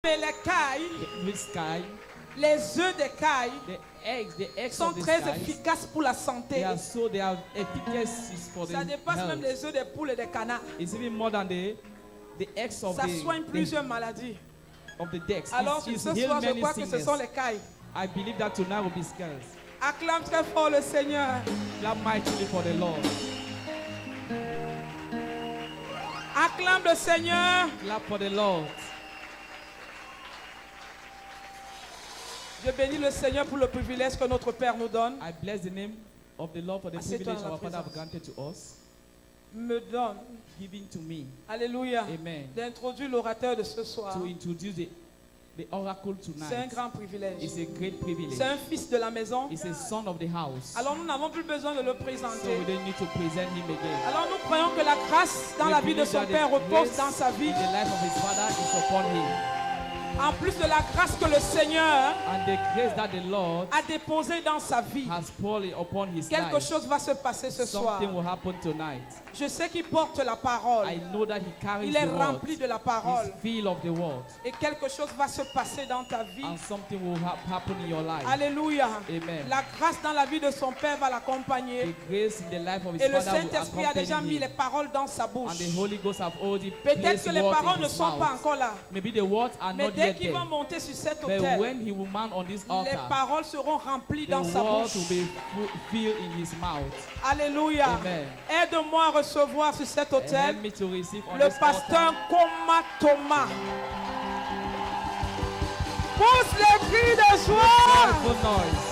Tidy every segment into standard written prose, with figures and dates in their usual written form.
Mais les cailles, les œufs des cailles sont très efficaces pour la santé. Ça dépasse même les œufs des poules et des canards. Ça soigne plusieurs maladies. Alors ce soir, je crois que ce sont les cailles. I believe that tonight will be scars. Acclame très fort le Seigneur. Clap mightily for the Lord. Acclame le Seigneur. Clap for the Lord. Je bénis le Seigneur pour le privilège que notre Père nous donne. I bless the name of the Lord for the privilege our Father have granted to us. Me donne, Giving to me. alléluia, Amen. d'introduire l'orateur de ce soir. To introduce the oracle tonight. C'est un grand privilège. It's a great privilege. C'est un fils de la maison. It's a son of the house. Alors nous n'avons plus besoin de le So présenter. we don't need to present him again. Alors nous croyons que la grâce dans la vie de son Père repose dans sa vie. The life of his father is upon him. En plus de la grâce que le Seigneur And the grace that the Lord a déposée dans sa vie, has poured upon his quelque life. chose va se passer ce soir. Something will happen tonight. Je sais qu'il porte la parole. I know that he carries Il est the word. rempli de la parole. He's filled of the word. Et quelque chose va se passer dans ta vie. And something will happen in your life. Alléluia. Amen. La grâce dans la vie de son Père va l'accompagner. The grace in the life of his Et le father will Saint-Esprit a déjà mis accompany les him. paroles dans sa bouche. And the Holy Ghost have already Peut-être placed que les words paroles in ne his sont pas mouth. encore là. Maybe the words are Mais not dès yet qu'il va there. monter sur cet But autel, when he will mount on this les altar, paroles seront remplies the dans sa words bouche. will be filled in his mouth. Alléluia. Amen. Aide-moi à recevoir sur cet And autel help me to receive on le this pasteur altar. Koma Thomas. Pousse les cris de joie. Joyful noise.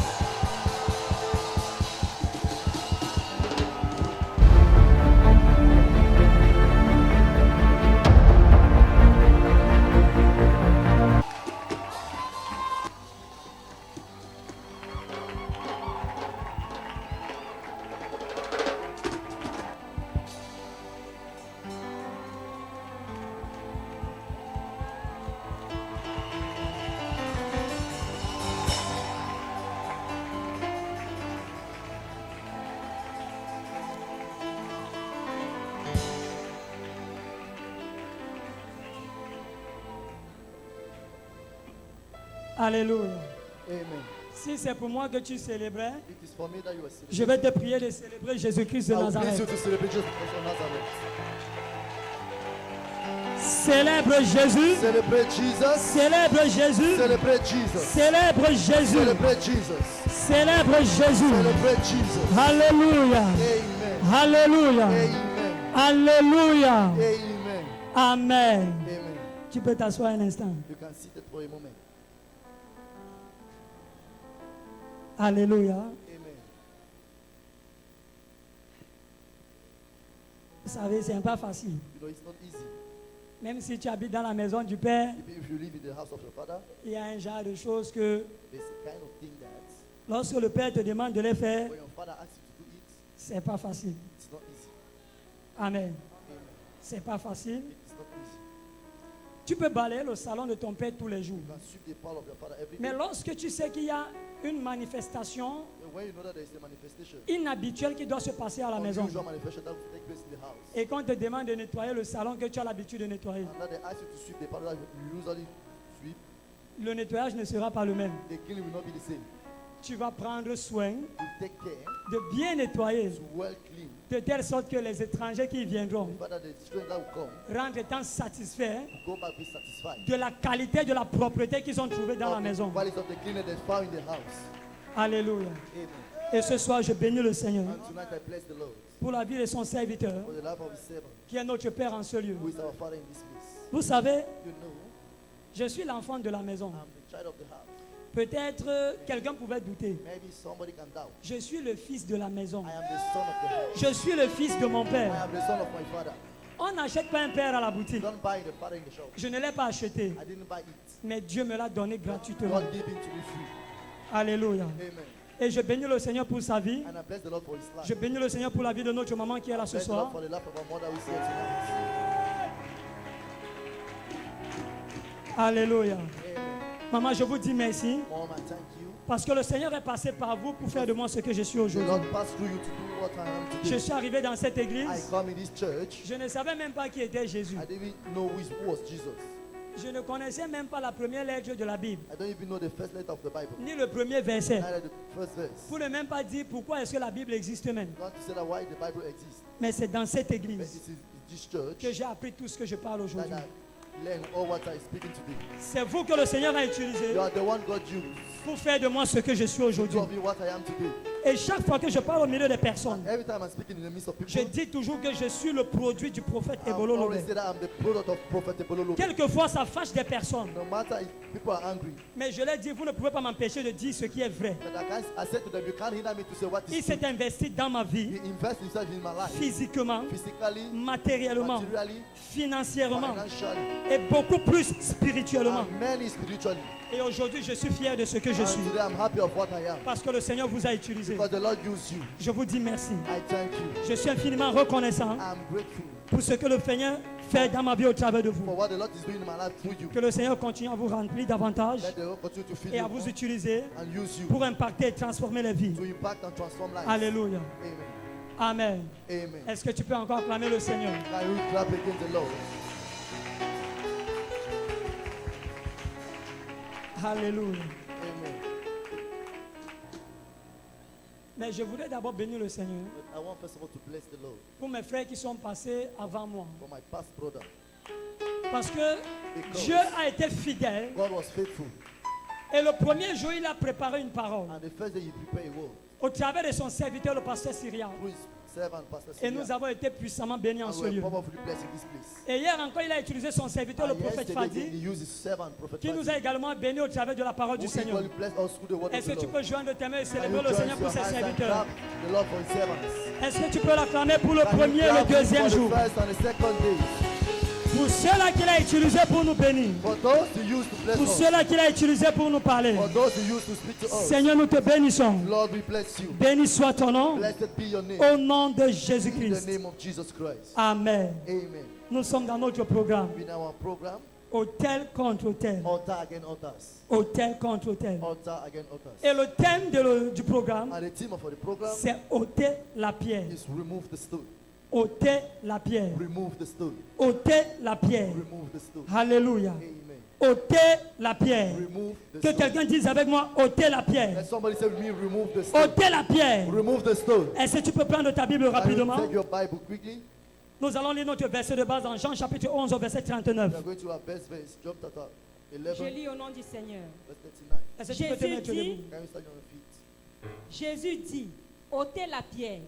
Alléluia. Amen. Si c'est pour moi que tu célébrais, It is for me that you are celebrating. je vais te prier de célébrer Jésus-Christ de I will bless you Nazareth. to celebrate Jesus Christ of Nazareth. Célèbre Jésus. Celebrate Jesus. Célèbre Jésus. Celebrate Jesus. Célèbre Jésus. Celebrate Jesus. Célèbre Jésus. Celebrate Jesus. Alléluia. Amen. Alléluia. Amen. Alléluia. Amen. Amen. Amen. Tu peux t'asseoir un instant. You can sit it for a moment. Alléluia. Amen. Vous savez, c'est pas facile. You know, it's not easy. Même si tu habites dans la maison du Père, If you live in the house of your father, il y a un genre de choses que there's a kind of thing that lorsque le Père te demande de les faire, when your father asks you to do it, c'est pas facile. it's not easy. Amen. Amen. C'est pas facile. It's not easy. Tu peux balayer le salon de ton Père tous les jours. You can sweep the parlor of your father every Mais day. lorsque tu sais qu'il y a une manifestation And when you know that there is a manifestation, inhabituelle qui doit se passer à la maison, unusual manifestation that will take place in the house, et qu'on te demande de nettoyer le salon que tu as l'habitude de nettoyer, and that they ask you to sweep the parlor that you usually sweep, le nettoyage ne sera pas le même. the cleaning will not be the same. Tu vas prendre soin You take care de bien nettoyer, to well clean, de telle sorte que les étrangers qui viendront but that the children that will come rentrent étant satisfaits go back be satisfied. de la qualité, de la propreté qu'ils ont trouvée dans la Of the maison. quality of the cleaning they found in the house. Alléluia. Amen. Et ce soir, je bénis le Seigneur And tonight I bless the Lord pour la vie de son serviteur, for the life of his servant, qui est notre Père en ce lieu. who is our Father in this place. Vous savez, You know, je suis l'enfant de la maison. I'm the child of the house. Peut-être quelqu'un pouvait douter. Maybe somebody can doubt. Je suis le fils de la maison. I am the son of the house. Je suis le fils de mon I père. am the son of my father. On n'achète pas un père à la boutique. Don't buy the father in the shop. Je ne l'ai pas acheté, I didn't buy it. mais Dieu me l'a donné gratuitement. God gave it to me free. Alléluia. Amen. Et je bénis le Seigneur pour sa vie. And I bless the Lord for his life. Je bénis le Seigneur pour la vie de notre maman qui est là ce Bless the Lord soir. for the life of our mother who is here tonight. Alléluia. Amen. Maman, je vous dis merci Mom, I thank you. parce que le Seigneur est passé par vous pour faire de moi ce que je suis The aujourd'hui. Lord passed through you to do what I am Je today. suis arrivé dans cette I église. come in this church. Je ne savais même pas qui était Jésus. I didn't know who was Jesus. Je ne connaissais même pas la première lettre de la Bible, I don't even know the first letter of the Bible. ni le premier verset. Neither the first verse. Pour ne même pas dire pourquoi est-ce que la Bible existe même. Not to say that why the Bible exists. Mais c'est dans cette But église it is this church que j'ai appris tout ce que je parle that aujourd'hui. I learn all what I speaking today. C'est vous que le Seigneur a utilisé You are the one God used pour faire de moi ce que je suis to aujourd'hui. be what I am today. Et chaque fois que je parle au milieu des personnes, Every time I'm speaking in the midst of people, je dis toujours que je suis le produit du prophète I Ebolo always Lobe. say that I'm the product of Prophet Ebolo. Quelquefois, ça fâche des personnes. No matter if people are angry, Mais je leur dis, vous ne pouvez pas m'empêcher de dire ce qui est vrai. but I said to them, you can't hinder me to say what Il is s'est true. investi dans ma vie, He invests himself in my life, physiquement, physically, matériellement, materially, financièrement financially, et beaucoup plus spirituellement. and many spiritually. Et aujourd'hui, je suis fier de ce que je And suis. today I'm happy of what I am Parce que le Seigneur vous a utilisé. because the Lord used you. Je vous dis merci. I thank you. Je suis infiniment reconnaissant I'm grateful pour ce que le Seigneur fait dans ma vie au travers de for vous. what the Lord is doing in my life through you. Que le Seigneur continue à vous remplir davantage Let the Lord continue to fill et you à vous more utiliser and use you pour impacter et transformer les vies. to impact and transform lives. Alléluia. Amen. Amen. Amen. Est-ce que tu peux encore acclamer le Seigneur? Can you clap against the Lord? Alléluia. Amen. Mais je voudrais d'abord bénir le Seigneur But I want first of all to bless the Lord pour mes frères qui sont passés avant moi. for my past brother. Parce que Because Dieu a été fidèle God was faithful. et le premier jour, il a préparé une parole And the first day he prepared a word au travers de son serviteur, le pasteur Syria. through his servant, Pastor Et nous Syria. avons été puissamment bénis en And ce we lieu. are powerfully blessed in this place. Et hier encore, il a utilisé son serviteur, le And prophète yesterday he Fadi, used his servant, Prophet qui nous a Fadi, également bénis au travers de la parole du who Seigneur. equally blessed us through the word of Est-ce the que tu Lord. peux joindre tes mains et Can célébrer you le join Seigneur your pour ses hands and serviteurs? clap the Lord for his servants? Est-ce que tu peux l'acclamer pour le Can you premier et le clap him deuxième for jour? the first and the second day? Pour ceux-là qu'il a utilisés pour nous bénir. For those who used to bless Pour us. ceux-là qu'il a utilisés pour nous parler. For those who used to speak to us. Seigneur, nous te bénissons. Lord, we bless you. Béni soit ton nom. Blessed be your name. Au nom de In the Jésus-Christ. name of Jesus Christ. Amen. Amen. Nous sommes dans notre programme. In our program, Hôtel contre hôtel. altar again altars. Hôtel contre hôtel. Altar again altars. Et le thème du programme, And the theme of the program c'est ôter la pierre. is remove the stone. Ôter la pierre. Remove the stone. Ôter la pierre. Remove the stone. Alléluia. Amen. Ôter la pierre. Remove the Que stone. quelqu'un dise avec moi, ôter la pierre. Let somebody say with me, remove the stone. Ôter la pierre. Remove the stone. Est-ce que tu peux prendre ta Bible Can you rapidement? take your Bible quickly? Nous allons lire notre verset de base dans Jean chapitre 11 au verset 39. We are going to our best verse, John chapter 11, Je lis au nom du Seigneur. verse 39. Est-ce que tu peux te Jésus mettre dit- debout? Can you stand on your feet? Jésus dit, ôtez la pierre.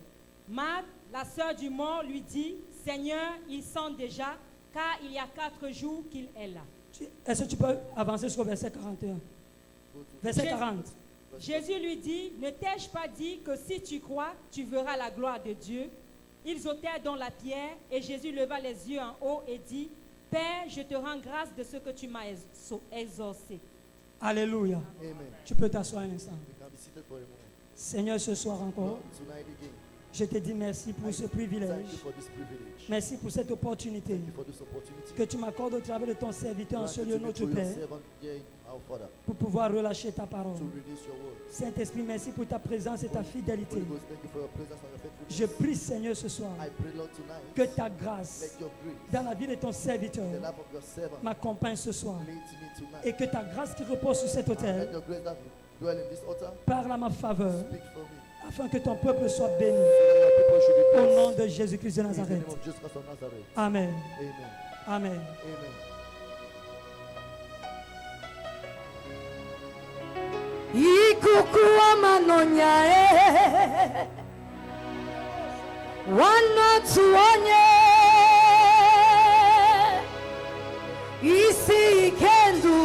Marthe, la sœur du mort, lui dit, Seigneur, il sent déjà, car il y a 4 jours qu'il est là. Est-ce que tu peux avancer sur le verset 41? Go to Verset Jésus- 40. Jésus lui dit, ne t'ai-je pas dit que si tu crois, tu verras la gloire de Dieu? Ils ôtèrent donc la pierre, et Jésus leva les yeux en haut et dit, Père, je te rends grâce de ce que tu m'as exaucé. Alléluia. Amen. Tu peux t'asseoir un instant. You can be seated for a moment. Seigneur, ce soir encore, Lord, tonight again, je te dis merci pour ce privilège. thank you for this privilege. Merci pour cette opportunité Thank you for this opportunity. que tu m'accordes au travers de ton serviteur en ce lieu, Granted to me notre through your Père, servant here in our Father, pour pouvoir relâcher ta parole. to release your word. Saint-Esprit, merci pour ta présence et ta fidélité. Holy Ghost, thank you for your presence and your faithfulness. Je prie, Seigneur, ce soir, I pray, Lord, tonight, que ta grâce let your grace, dans la vie de ton serviteur the life of your servant, m'accompagne ce soir. lead me tonight. Et que ta grâce qui repose sur cet Let autel your grace that dwell in this altar parle à ma faveur, speak for me. afin que ton peuple soit béni. So that your people should be Au blessed. nom de Jésus-Christ de In the Nazareth. name of Jesus Christ of Nazareth. Amen. Amen. Amen. Amen. Ikuku wa manonya wanatuonye isi ikendu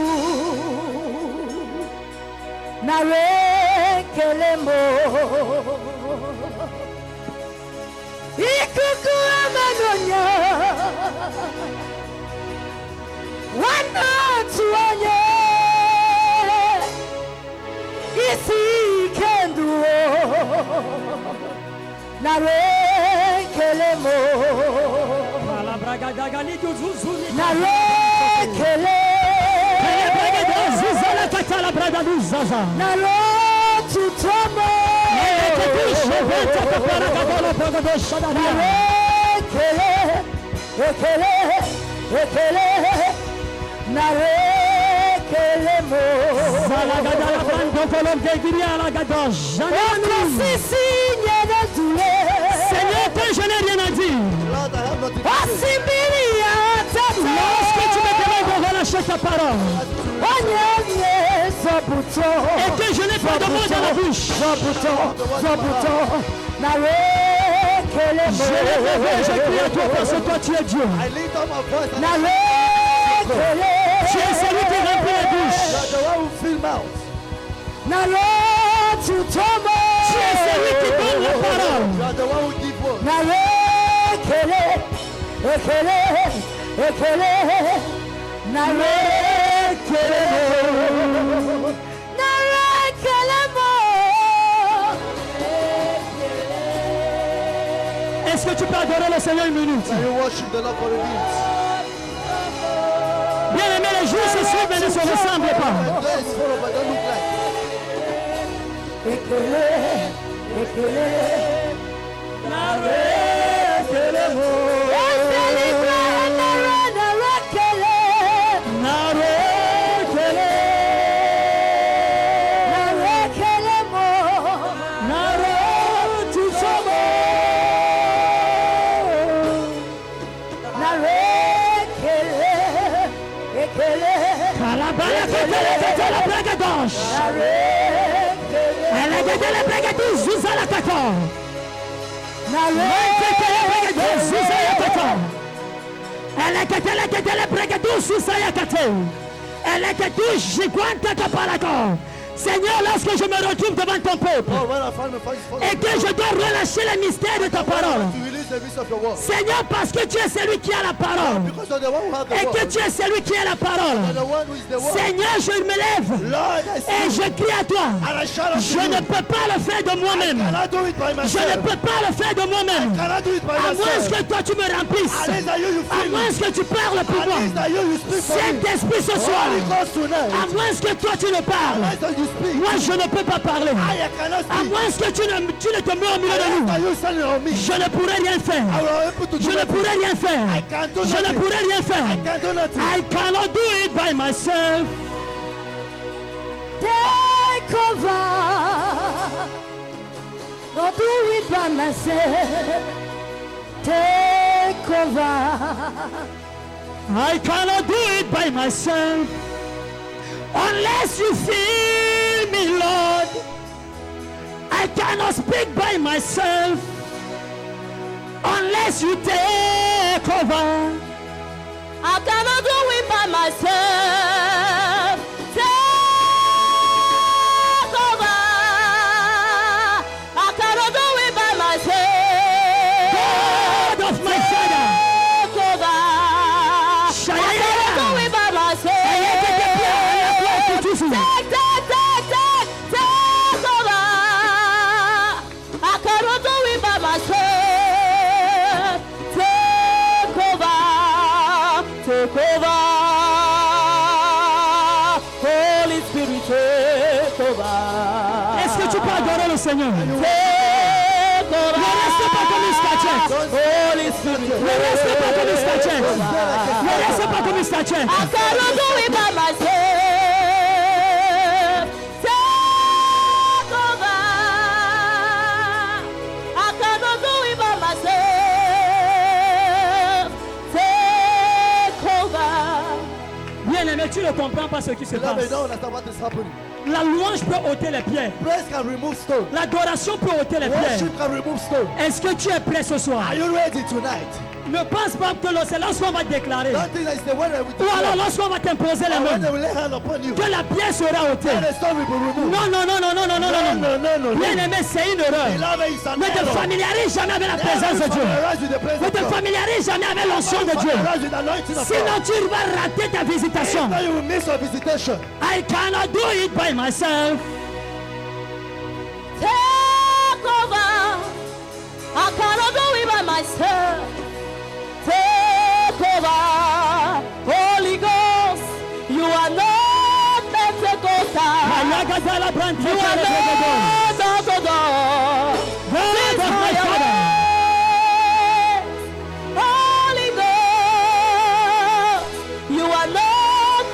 na rekelemo ikuku wa manonya wanatuonye isi kendu na rekelemo na rekele na rotutomo na rekele ekele ekele Narekelemo. Zalagada la brando colombe guiria la gado. Signe de douleur. Seigneur, quand je n'ai rien à dire. Lord, I have nothing to say. Osibiria tata. Lorsque tu me demandes de relâcher ta parole. Onyemye zobuto. Et que je n'ai pas de mots dans la bouche. Zobuto. Narekelemo. Je les réveille, je crie à toi parce que toi tu es Dieu. I lift up my voice and Narekelemo. Tu es celui qui remplit les bouches. you are the one who fill mouth. Naretutomo. Tu es celui qui donne la parole. You are the one who give word. Narekele. Ekele. Ekele. Narekelemo. Narekelemo. Est-ce que tu peux adorer le Seigneur une minute? Can you worship the Lord for a minute? Bien aimé, les jours se suivent mais ne se ressemblent pas. The days follow but don't look like. Ekele. Ekele. Narekelemo. Narekele. Narekele. Narekelemo. Naretutomo. Narekele. Ekele. Kalabala ketele ketele bragadosh. Narekele. Elle a gagné les bragadosh, Zouza la kaka. Narekele. Zouza ya kaka. Elle a gagné les bragadosh, Zouza ya kaka. Elle a gagné Jiguanta kapalako. Seigneur, lorsque je me retrouve devant ton peuple Oh, when I find my face follow et que je dois relâcher les mystères de ta parole, to release the mystery of your word. Seigneur, parce que tu es celui qui a la parole Because you're the one who has the et que word. tu es celui qui a la parole, You're the one who is the word. Seigneur, je me lève Lord, I et see je crie à toi. and I shout unto Je ne you. peux pas le faire de moi-même. Cannot do it by Je ne myself. peux pas le faire de moi-même. Cannot do it by À moins myself. que toi tu me remplisses. At least that you À feel moins me. que tu parles pour At moi. least that you speak for me. Saint-Esprit ce soir. Holy Ghost tonight. À moins que toi tu ne parles. At least that you speak. Moi je ne peux pas parler. I cannot À speak. moins que tu ne te mets au milieu de That nous. you stand on me. Je ne pourrai rien I faire. will able to do Je ne nothing. pourrai rien faire. I can't do Je ne nothing. pourrai rien I faire. can't do nothing. I cannot do it by myself. Take over. Don't do it by myself. Take over. I cannot do it by myself. Unless you fill me, Lord. I cannot speak by myself. Unless you take over. I cannot do it by myself. Take over. I cannot do it by myself. God of my Father. Take over. I cannot do it by myself. Take over. I cannot do it by myself. Take over. Take over. Holy Spirit, take over. Est-ce que tu peux adorer le Seigneur? Take Ne over. reste pas comme une statuette. Holy Spirit, Ne reste pas comme une statuette. Ne reste pas comme une statuette. I cannot do it by myself. Take over. I cannot do it by myself. Take over. Bien aimé, tu ne comprends pas ce qui se Beloved, passe. you don't understand what is happening. La louange peut ôter les pierres. Praise can remove stone. L'adoration peut ôter les pierres. Worship can remove stone. Est-ce que tu es prêt ce soir? Are you ready tonight? Ne pense pas que c'est lorsqu'on va déclarer Don't think that it's the one that we ou alors declare. lorsqu'on va t'imposer les Or when they mains will lay hand upon you. que la pierre sera ôtée. And the stone will be removed. Non, non, non, non, non, non, non, non, non. No. Bien aimé, c'est une erreur. Beloved, it's an Ne te error. familiarise jamais avec la Never présence de Dieu. familiarize with the presence Ne of te God. familiarise jamais avec l'onction de Dieu. Familiarize with the anointing of Sinon God. tu vas rater ta visitation. Now you will miss your visitation. I cannot do it by myself. Take over. I cannot do it by myself. Take over. Holy Ghost, you are not Pentecostal. Ayagadala brante You are kele not bregedo. God. God of my Father. Holy Ghost, you are not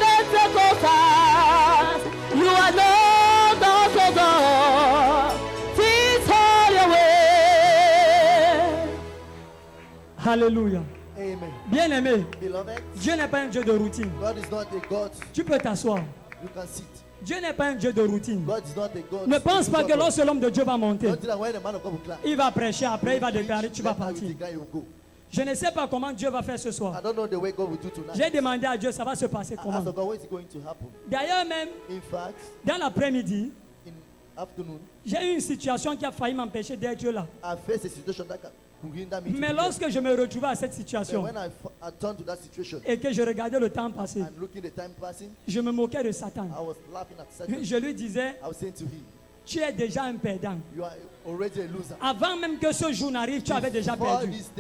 Alléluia. Amen. Bien-aimé, Beloved, Dieu n'est pas un Dieu de routine. God is not a God Tu peux t'asseoir. you can sit. Dieu n'est pas un Dieu de routine. God is not a God. Ne pense pas que lorsque l'homme de Dieu va monter, Don't think that when the man of God will clap, il va prêcher, après il va déclarer, tu vas then I will partir. declare you will go. Je ne sais pas comment Dieu va faire ce I soir. don't know the way God will do tonight. J'ai demandé à Dieu, ça va se passer I comment. asked God, what is going to happen? D'ailleurs même, In fact, dans l'après-midi, in afternoon, j'ai eu une situation qui a failli m'empêcher d'être là. I faced a situation that could hinder me. Mais to be lorsque je me retrouvais à cette there. But situation when I turned to that situation et que je regardais le temps passer, and looking the time passing, je me moquais de Satan. I was laughing at Satan. Je lui disais, I was saying to him, tu es déjà un perdant. you are already a loser. Avant même que ce jour n'arrive, tu avais déjà Before perdu. this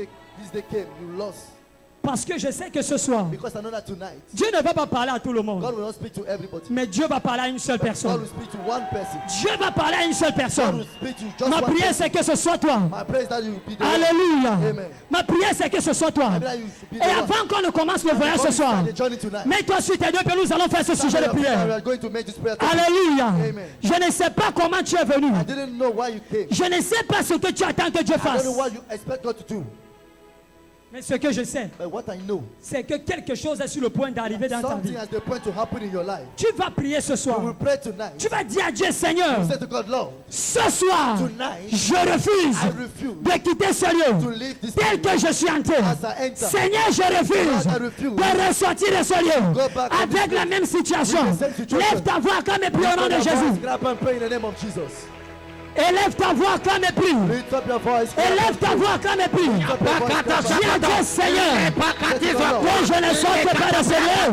day came, you lost. Parce que je sais que ce soir, Because I know that tonight, Dieu ne va pas parler à tout le monde, God will not speak to everybody. mais Dieu va parler à une seule God personne. will speak to one person. Dieu va parler à une seule God personne. will speak to just Ma one prière, person. c'est que ce soit toi. My prayer is that you will be the one. Alléluia. Amen. Ma prière, c'est que ce soit toi. I pray that you will be Et the one. avant qu'on ne commence le voyage Before ce we soir, start the journey tonight, mets-toi sur tes deux pieds, nous allons faire ce sujet de we prière. are going to make this prayer today. Alléluia. Amen. Je ne sais pas comment tu es venu. I didn't know why you came. Je ne sais pas ce que tu attends que Dieu I fasse. don't know what you expect God to do. Mais ce que je sais, But what I know, c'est que quelque chose est sur le point d'arriver dans ta something vie. has the point to happen in your life. Tu vas prier ce You soir. will pray tonight. Tu vas dire à Dieu, Seigneur, You say to God, Lord, ce soir, tonight, je refuse I refuse de quitter ce to lieu leave this tel place que je suis entré. as I enter. Seigneur, je refuse God, I refuse de ressortir de ce lieu Go back to avec this la même situation. with the same situation. Lève ta voix comme et prie au nom de Lift up your voice, Jésus. grab and pray in the name of Jesus. Élève ta voix comme et prie. Lift up your voice. grab Élève and ta pray. voix comme et prie. Lift up your voice, grab and Dis à Dieu, Seigneur, que je ne sorte pas de ce lieu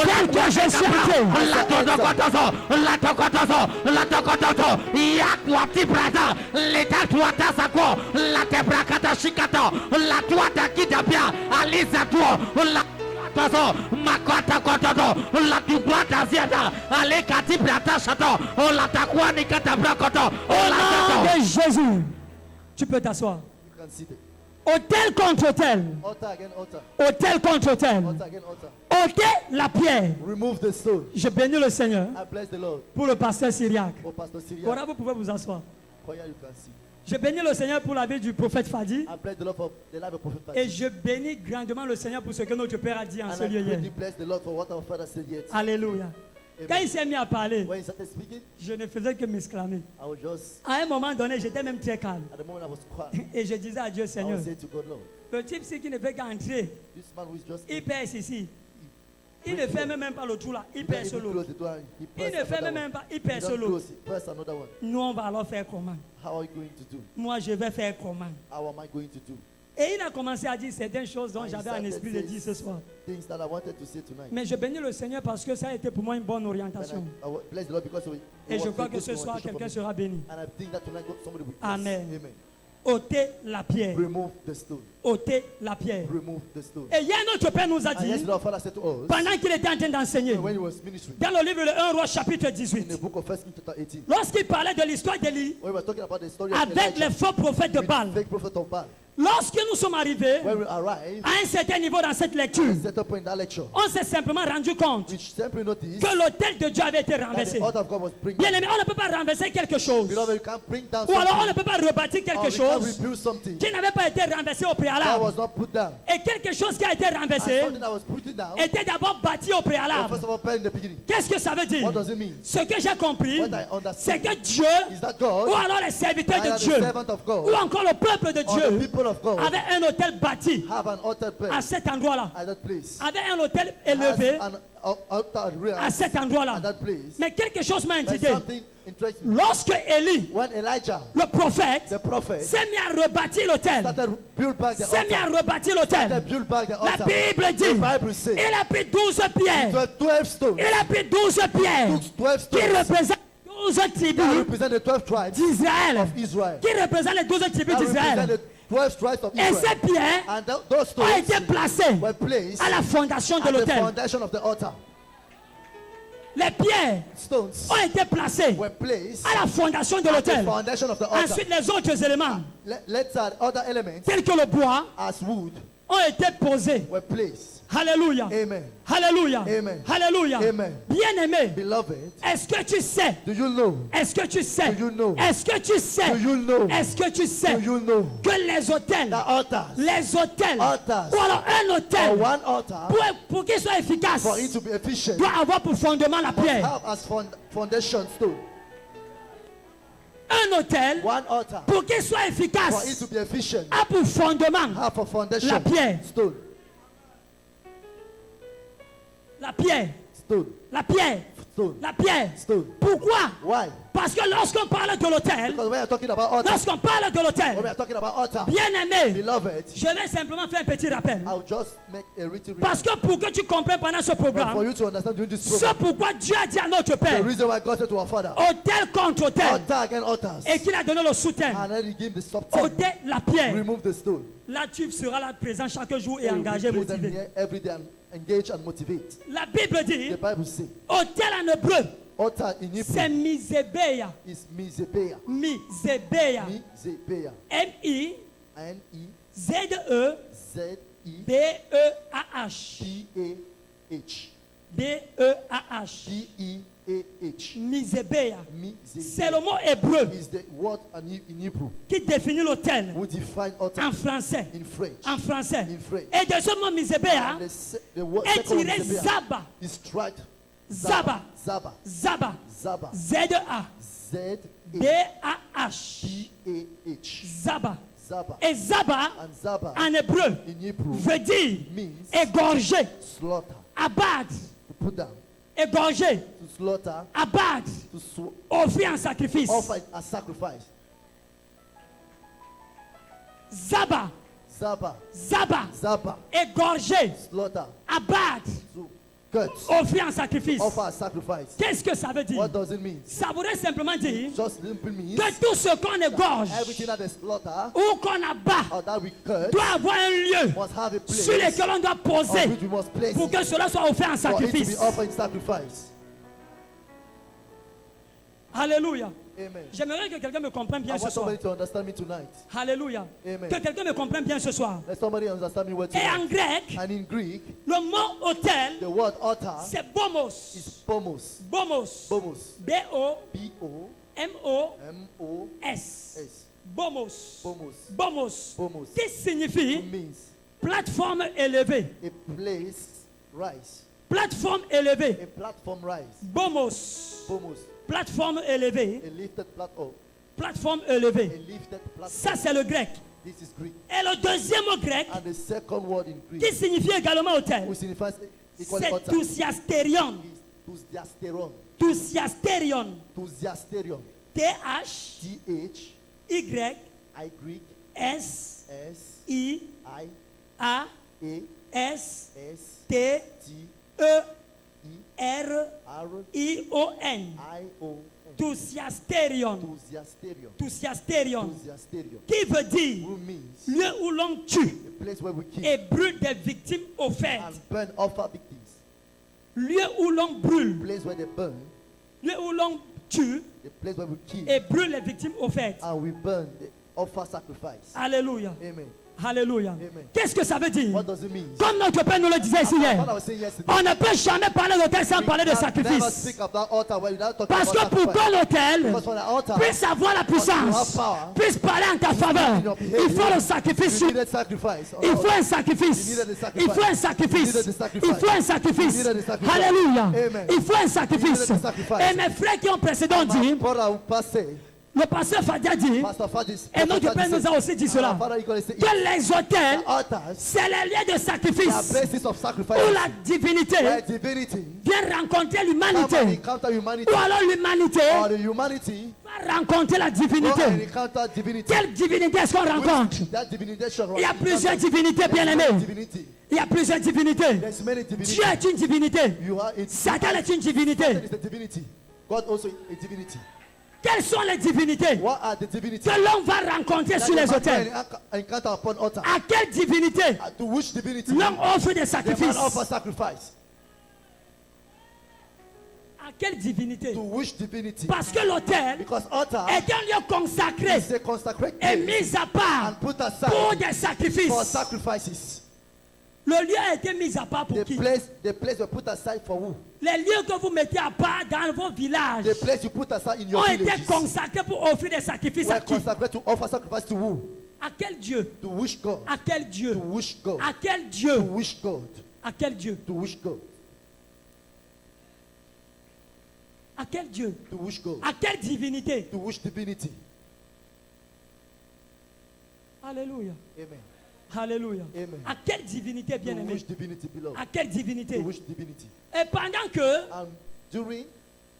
tel que je suis entré. Au nom de Jésus, tu peux t'asseoir. You can sit there. Hôtel contre hôtel, Altar again, altar. hôtel contre hôtel, Altar again, altar. ôtez la pierre. Remove the stone. Je bénis le Seigneur I bless the Lord. pour le pasteur Syriac. Oh, Pastor Syria. Voilà, vous pouvez vous asseoir. Choir, you can see. Je bénis le Seigneur pour la vie du prophète Fadi. I bless the Lord for the life of Prophet Et Fadi. je bénis grandement le Seigneur pour ce que notre Père a dit en And ce I lieu hier. greatly bless the Lord for what our Father said yet. Alléluia. Quand il s'est mis à parler, When he started speaking, je ne faisais que m'exclamer. I was just, À un moment donné, j'étais même très calme. at the moment I was quiet, Et je disais à Dieu, I Seigneur, was saying to God, Lord, le type ci qui ne fait qu'entrer, this man who is just il perce ici. Il ne ferme même pas le trou là, il he didn't perce even l'autre. close the door and he Il pressed ne ferme another même one. pas, il He perce don't l'autre. close it, press another one. Nous, on va alors faire comment? How are you going to do? Moi, je vais faire comment? How am I going to do? Et il a commencé à dire certaines choses dont And he j'avais un started esprit de saying dire ce soir. Things that I wanted to say tonight. Mais je bénis le Seigneur parce que ça a été pour moi une bonne And orientation. I bless the Lord because it Et was je a crois que good ce soir, orientation for quelqu'un me. sera béni. And I think that tonight somebody will. Amen. Amen. Ôtez la pierre. Remove the stone. Ôtez la pierre. Remove the stone. Et hier, notre Père nous a And yes, dit, our Father said to us, pendant qu'il était en train d'enseigner, when he was ministering, dans le livre de 1 Roi chapitre in the 18, book of 1 Kings chapter 18, lorsqu'il parlait de l'histoire d'Élie when we were talking about the story of avec les Elijah, faux prophètes de with Baal, fake prophet of Baal, lorsque nous sommes arrivés when we arrived, à un certain niveau dans cette lecture, set up in that lecture, on s'est simplement rendu compte which simply noticed que l'autel de Dieu avait été that renversé. the altar of God was bring Bien down. aimé, on ne peut pas renverser quelque chose. Beloved, you can't bring down Ou alors on ne something, peut pas rebâtir or quelque you can't chose rebuild something qui n'avait pas été renversé au that préalable. was not put down. Et quelque chose qui a été And renversé something that was put down, était d'abord bâti au was préalable. first of all put in the beginning. Qu'est-ce que ça veut dire? What does it mean? Ce que j'ai compris, What I c'est understand que Dieu, is that God, ou alors les serviteurs either de the Dieu, servant of ou God, encore le peuple de or the Dieu, people of God, avait un hôtel bâti have an altar à place cet endroit-là, at that place. avait un hôtel Has élevé an altar à raised cet at endroit-là. that place. Mais quelque chose m'a But intrigué. something interesting. Lorsque Élie, When Elijah, le prophète, the prophet, s'est mis à rebâtir l'hôtel, started build back the s'est mis à altar, rebâtir l'hôtel, started build back the la altar, Bible the dit, Bible says, il a pris 12 pierres. 12 stones, Il a pris 12 pierres took 12 qui stones représentent 12 that tribus represent the 12 tribes d'Israël. of Israel. Qui représentent les 12 tribus That represent d'Israël. the 12 tribes of Et ces Israel. pierres And those ont été stones placées were placed à la fondation de at the l'autel. foundation of the altar. Les pierres Stones ont été placées were placed à la fondation de at the l'autel. foundation of the altar. Ensuite, les autres éléments, Let's add other elements tels que le bois, as wood, ont été posés. were placed. Alléluia. Amen. Alléluia. Amen. Alléluia. Amen. Bien-aimé, Beloved, est-ce que tu sais? do you know? Est-ce que tu sais? Do you know? Est-ce que tu sais? Do you know? Est-ce que tu sais Do you know? que les hôtels, The altars, les hôtels, Altars. ou alors un or hôtel, one altar, pour qu'il soit efficace, for it to be efficient, doit avoir pour fondement la pierre. have as foundation stone. Un hôtel, One altar, pour qu'il soit for it efficace, to be efficient, a pour fondement have a foundation la pierre. stone. la pierre. Stone. La pierre. Stone. La pierre. Stone. Pourquoi? Why? Parce que lorsqu'on parle de l'hôtel, Because when you're talking about altar, lorsqu'on parle de when we l'hôtel, are talking about altar, bien-aimé, beloved, je vais simplement faire un petit rappel. I'll just make a written Parce que pour que tu comprennes pendant ce but for programme, you to understand during this ce program, pourquoi Dieu a dit à notre the Père, reason why God said to our Father, hôtel contre hôtel, altar against altars, et qu'il a donné le soutien. and then he gave the substance, Hôtel, la pierre. remove the stone. Là, tu seras là présent chaque jour et He will be engagé, present motivé. here every day and engage and motivate. La Bible dit, The Bible says, hôtel en hébreu, altar in c'est Hebrew Misébeya. is Mizepeah. Misébeya. Mizepeah. M-I-Z-E-B-E-A-H. N-E-Z-E-B-A-H. B-E-A-H. B-E-A-H. Misébeya. C'est le Mizepeah mot hébreu is the word in Hebrew. qui définit l'hôtel We define altar en français. in French. En français. In French. Et de ce mot Misébeya And the word est second one tiré Mizepeah Zaba. is tried Zaba. Zaba. Zaba. Zaba. Z-A. Z-A-B-A-H. B-A-H. Zaba. Zaba. Et Zaba, And Zaba en hébreu, in Hebrew veut dire means égorger, slaughter. abattre, To put down. égorger, To slaughter. abattre, To offrir en sacrifice. offer it as sacrifice. Zaba, Zaba. Zaba, Zaba. égorger, Slaughter. abattre, To cut. offrir en sacrifice. Offer as sacrifice. Qu'est-ce que ça veut dire? What does it mean? Ça voudrait simplement dire Just simply means que tout ce qu'on égorge everything that is slaughter ou qu'on abat or that we cut doit avoir un lieu must have a place sur lequel on doit on poser which we must place pour it que cela soit offert en for it to be sacrifice. offered in sacrifice. Alléluia. Amen. J'aimerais que quelqu'un me comprenne I bien ce want soir. somebody to understand me tonight. Alléluia. Amen. Que quelqu'un me comprenne bien ce soir. Let somebody understand me well Et en tonight. grec, And in Greek, le mot hôtel, the word altar c'est bomos. is pomos. Bomos. Bomos. B-O-M-O-S. B-O-M-O-S. Bomos. Bomos. Bomos. Bomos. Qui signifie It means plateforme élevée. a place rise. Plateforme élevée. A platform rise. Bomos. Bomos. Plateforme élevée. A lifted platform. Plateforme A élevée. lifted Ça, platform. c'est le grec. This is Greek. Et le deuxième mot grec, And the second word in qui Greek, signifie également hôtel, which signifies equal c'est altar, thusiasterion. is thusiasteron. Thusiasterion. Thusiasteron. T-H-Y-S-I-A-S-T-E-R-I-O-N. I Greek S I A S T I R I O N. Thusiasterion. Thusiasterion. Thusiasterion. Thusiasterion. Qui veut dire Who means lieu où l'on tue a place where we kill et brûle des victimes offertes. and burn offer victims. Lieu où l'on brûle, Place where they burn, lieu où l'on tue the place where we kill et brûle les victimes offertes. and we burn the offer sacrifice. Alléluia. Amen. Alléluia. Amen. Qu'est-ce que ça veut dire? What does it mean? Comme notre Père nous le disait ici hier, What I was saying yesterday. on ne peut jamais parler d'hôtel sans parler de Never sacrifice. speak of that altar where without talking Parce about que pour sacrifice. que l'hôtel Because for the altar, puisse avoir la puissance, puisse parler en ta faveur, il faut le sacrifice. you needed sacrifice. Il faut un sacrifice. Il faut un sacrifice. Il faut un sacrifice. Alléluia. Amen. Il faut un sacrifice. Et mes frères qui ont précédé ont dit, Brother passé, le pasteur Fadia dit, Pastor Fadis, et notre Père nous a aussi dit cela, que les hôtels, altars c'est les lieux de are sacrifice places of sacrifice où la divinité where divinity vient rencontrer come and l'humanité. encounter humanity Ou alors l'humanité or the humanity va rencontrer la go and divinité. encounter divinity. Quelle divinité est-ce qu'on rencontre? That divination. Il y a plusieurs divinités, bien-aimés. Divinity. Il y a plusieurs divinités. There's many divinities. Dieu est une divinité. You are a Satan est une divinité. Satan is a divinity. God also a divinity. Quelles sont les divinités What are the divinities que l'on va rencontrer that sur les you hôtels? encounter upon altar? À quelle divinité To which divinity l'homme offre des the man sacrifices? offer sacrifice? À quelle divinité? To which divinity? Parce que l'hôtel Because altar est un lieu consacré is a consecrated et place mis à part and put pour aside des for sacrifices. sacrifices. Le lieu a été mis à part pour The qui? place were put aside for who? Les lieux que vous mettez à part dans vos villages The place you put aside in your ont été villages consacrés pour offrir des sacrifices à were qui? consecrated to offer sacrifice to who? À quel Dieu? To which God? À quel Dieu? To which God? À quel To Dieu? which God? À quel Dieu? To which God? À quel Dieu? To which God? À quelle divinité? To which divinity? Alléluia. Amen. Alléluia. Amen. À quelle divinité, To bien-aimé? which divinity belong? À quelle divinité? To which divinity? Et pendant que And during,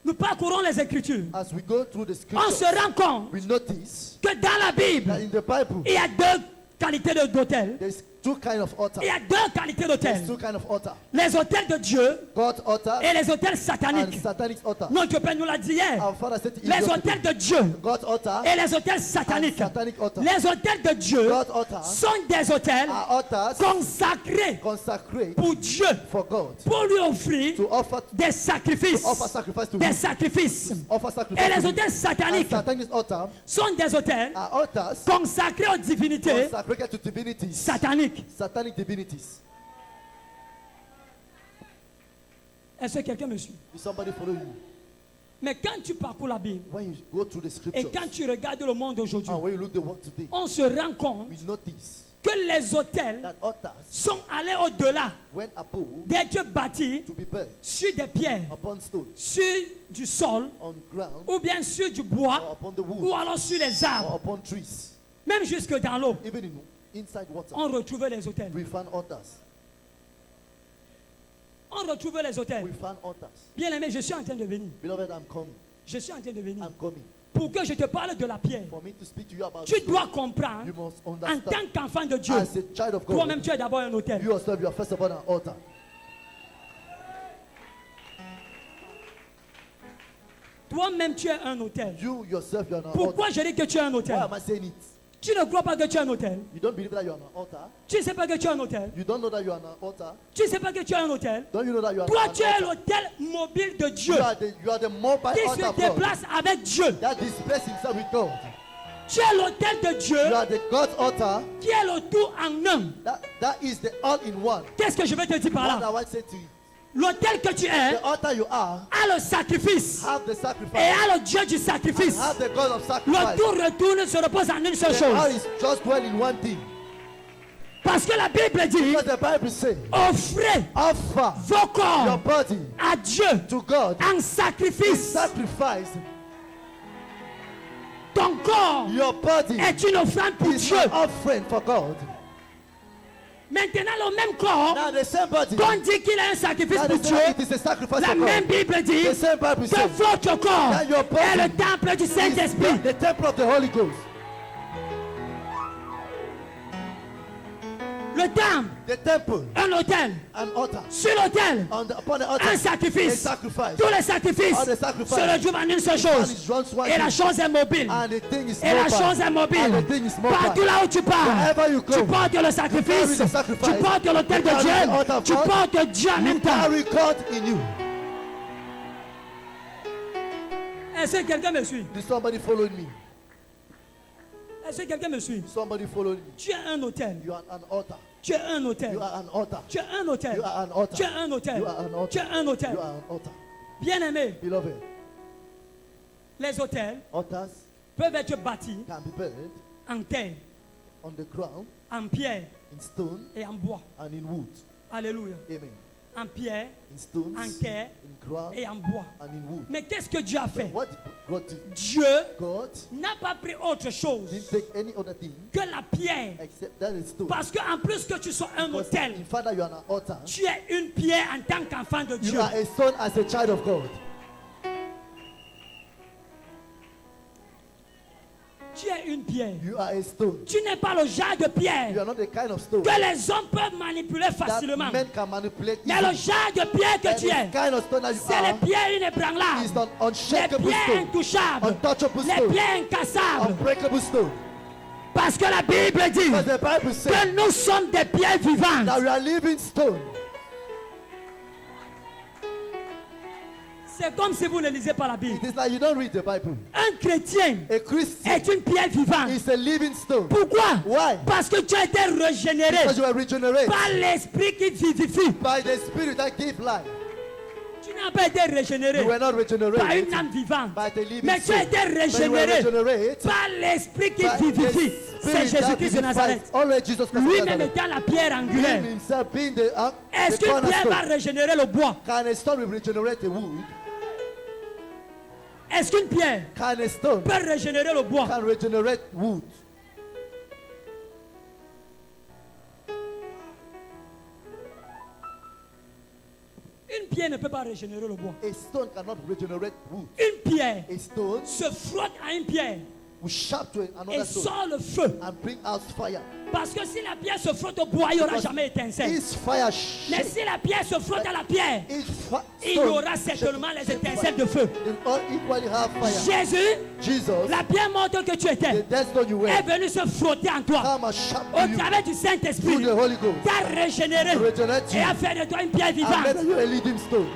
nous parcourons les Écritures, as we go through the on se scriptures, rend compte we notice que dans la Bible, that in the Bible, il y a deux qualités d'autel. there's two kinds of altar. Il y a deux qualités d'autel. There's two kinds of altar. Les autels de Dieu God's altar et les autels and sataniques. satanic altar. Notre Père nous l'a dit hier. Our Father said in Les your autels people, de Dieu God's altar et les autels and sataniques. satanic altar. Les autels de Dieu God's altar sont des autels are altars consacrés consecrated pour Dieu, for God pour lui offrir to offer des sacrifices. sacrifice to Des Him. sacrifices. Offer sacrifice Et les to Him. autels And sataniques satanic altar sont des autels are altars consacrés aux divinités consecrated to divinities, sataniques. satanic divinities. Est-ce que quelqu'un me suit? Is somebody follow you? Mais quand tu parcours la Bible When you go through the et scriptures quand tu regardes le monde aujourd'hui, and when you look the world today, on se rend compte we notice que les autels that altars sont allés au-delà went above d'être bâtis to be built sur des pierres, upon stone, sur du sol, on ground, ou bien sur du or bois, upon the ou wood, alors sur les or arbres, upon trees. même jusque dans l'eau. Even inside water, On retrouve les autels. we found altars. On retrouve les autels. We found altars. Bien aimé, je suis en train de venir. Beloved, I'm coming. Je suis en train de venir. I'm coming. Pour que je te parle de la pierre, For me to speak to you about tu the dois stone, comprendre, you must en understand. tant qu'enfant de Dieu, As a child of toi-même God, tu es d'abord un autel. you yourself, you are first of all an altar. Toi-même tu es un autel. You yourself, you are an altar. Pourquoi je dis que tu es un Why autel? am I saying it? Tu ne crois pas que tu es un autel. You don't believe that you are an altar. Tu ne sais pas que tu es un autel. You don't know that you are an altar. Tu ne sais pas que tu es un autel. Don't you know that you are Toi, an tu es altar? l'autel mobile de Dieu You are the mobile qui altar se of God déplace avec Dieu. that displays himself with God. Tu es l'autel de Dieu You are the God's altar. qui est le tout en un. That is the all-in-one. Qu'est-ce que je vais te dire par What là? I want to say to you, L'autel que tu es the altar you are, a le sacrifice have the et sacrifice, a le Dieu du sacrifice. have the God of Le sacrifice. tout retourne se repose en une seule The all chose. is just dwell in one thing. Parce que la Bible dit, Because the Bible says, offrez offer vos your corps body à Dieu to God en in sacrifice. sacrifice. Ton corps Your body est une offrande pour is Dieu. an offering for God. Maintenant, le même corps Now the same body, qu'on dit qu'il a un sacrifice that pour is Dieu, saying it is a sacrifice la for même God. Bible dit The same Bible que says votre corps that your body est le temple du is Saint-Esprit. the temple of the Holy Ghost. Le temple, The temple, un autel. an altar. Sur l'autel, Upon the altar, un a sacrifice. sacrifice. Tous les sacrifices All the sacrifice. se retrouvent en une seule And chose. it's just one Et la thing. chose est mobile. And the thing is Et la mobile. chose est And mobile. the thing is mobile. Partout là où tu pars, Wherever you go, tu portes le sacrifice. carry the sacrifice. Tu portes l'autel de You carry the altar Dieu. of Tu God. portes Dieu en You même temps. carry God in you. Est-ce que quelqu'un me suit? Did somebody follow me? Est-ce que quelqu'un me suit? Somebody follow me. Tu es un autel. You are an altar. Tu es un autel. You are an altar. Tu es un autel. You are an altar. Tu es un autel. You are an altar. Tu es un autel. You are an altar. Bien-aimé, Beloved, les autels altars peuvent être bâtis can be built en terre, on the ground, en pierre in stone, et en bois. and in wood. Alléluia. Amen. En pierre In stones, En terre in ground, et en bois. and in wood. Mais qu'est-ce que Dieu a fait? What did God do? Dieu God n'a pas pris autre chose didn't take any other thing que la pierre. except that is stone. Parce qu'en plus que tu sois un Because autel, in fact that you are an altar, tu es une pierre en tant qu'enfant de you Dieu. are a stone as a child of God. Tu es une pierre. You are a stone. Tu n'es pas le genre de You pierre are not the kind of stone que les hommes peuvent manipuler that facilement. men can manipulate Mais le easily. genre de pierre que And tu the es, kind of stone that you c'est les are pierres is inébranlables, an les unshakable pierres stone, intouchables, untouchable les stone, pierres incassables. unbreakable stone. Parce que la Bible dit Because the Bible says que nous sommes des pierres vivantes. that we are living stone. C'est comme si vous ne lisez pas la Bible. It is like you don't read the Bible. Un chrétien A Christian est une pierre vivante. is a living stone. Pourquoi? Why? Parce que tu as été régénéré Because you are regenerated par l'esprit qui vivifie. by the Spirit that gives life. Tu n'as pas été régénéré You were not par une regenerated âme vivante. by the living Mais tu as soul. été But you were régénéré regenerated par l'esprit qui by the vivifie. C'est Spirit that Jésus-Christ de Nazareth. vivifies. Always Jesus Christ of Lui-même Nazareth. étant la pierre Him angulaire. himself being the Est-ce qu'une pierre va cornerstone. régénérer le bois? Can a stone regenerate the wood? Est-ce qu'une pierre Can a stone peut régénérer le bois? can regenerate wood? Une pierre ne peut pas régénérer le bois. A stone cannot regenerate wood. Une pierre A stone se frotte à une pierre will sharp to et another stone sort le feu. and bring out fire. Parce que si la pierre se frotte au bois, il n'y aura Because jamais étincelle. His fire Mais shake. si la pierre se frotte à la pierre, His il y aura certainement les étincelles de feu. They all equally have fire. Jésus, Jesus, la pierre morte que tu the étais, dead stone you est were, venue se frotter en toi. come and sharp Au you travers du through Saint-Esprit, the Holy Ghost. t'a régénéré Regenerate et you a fait de toi une pierre and vivante. made you a living stone.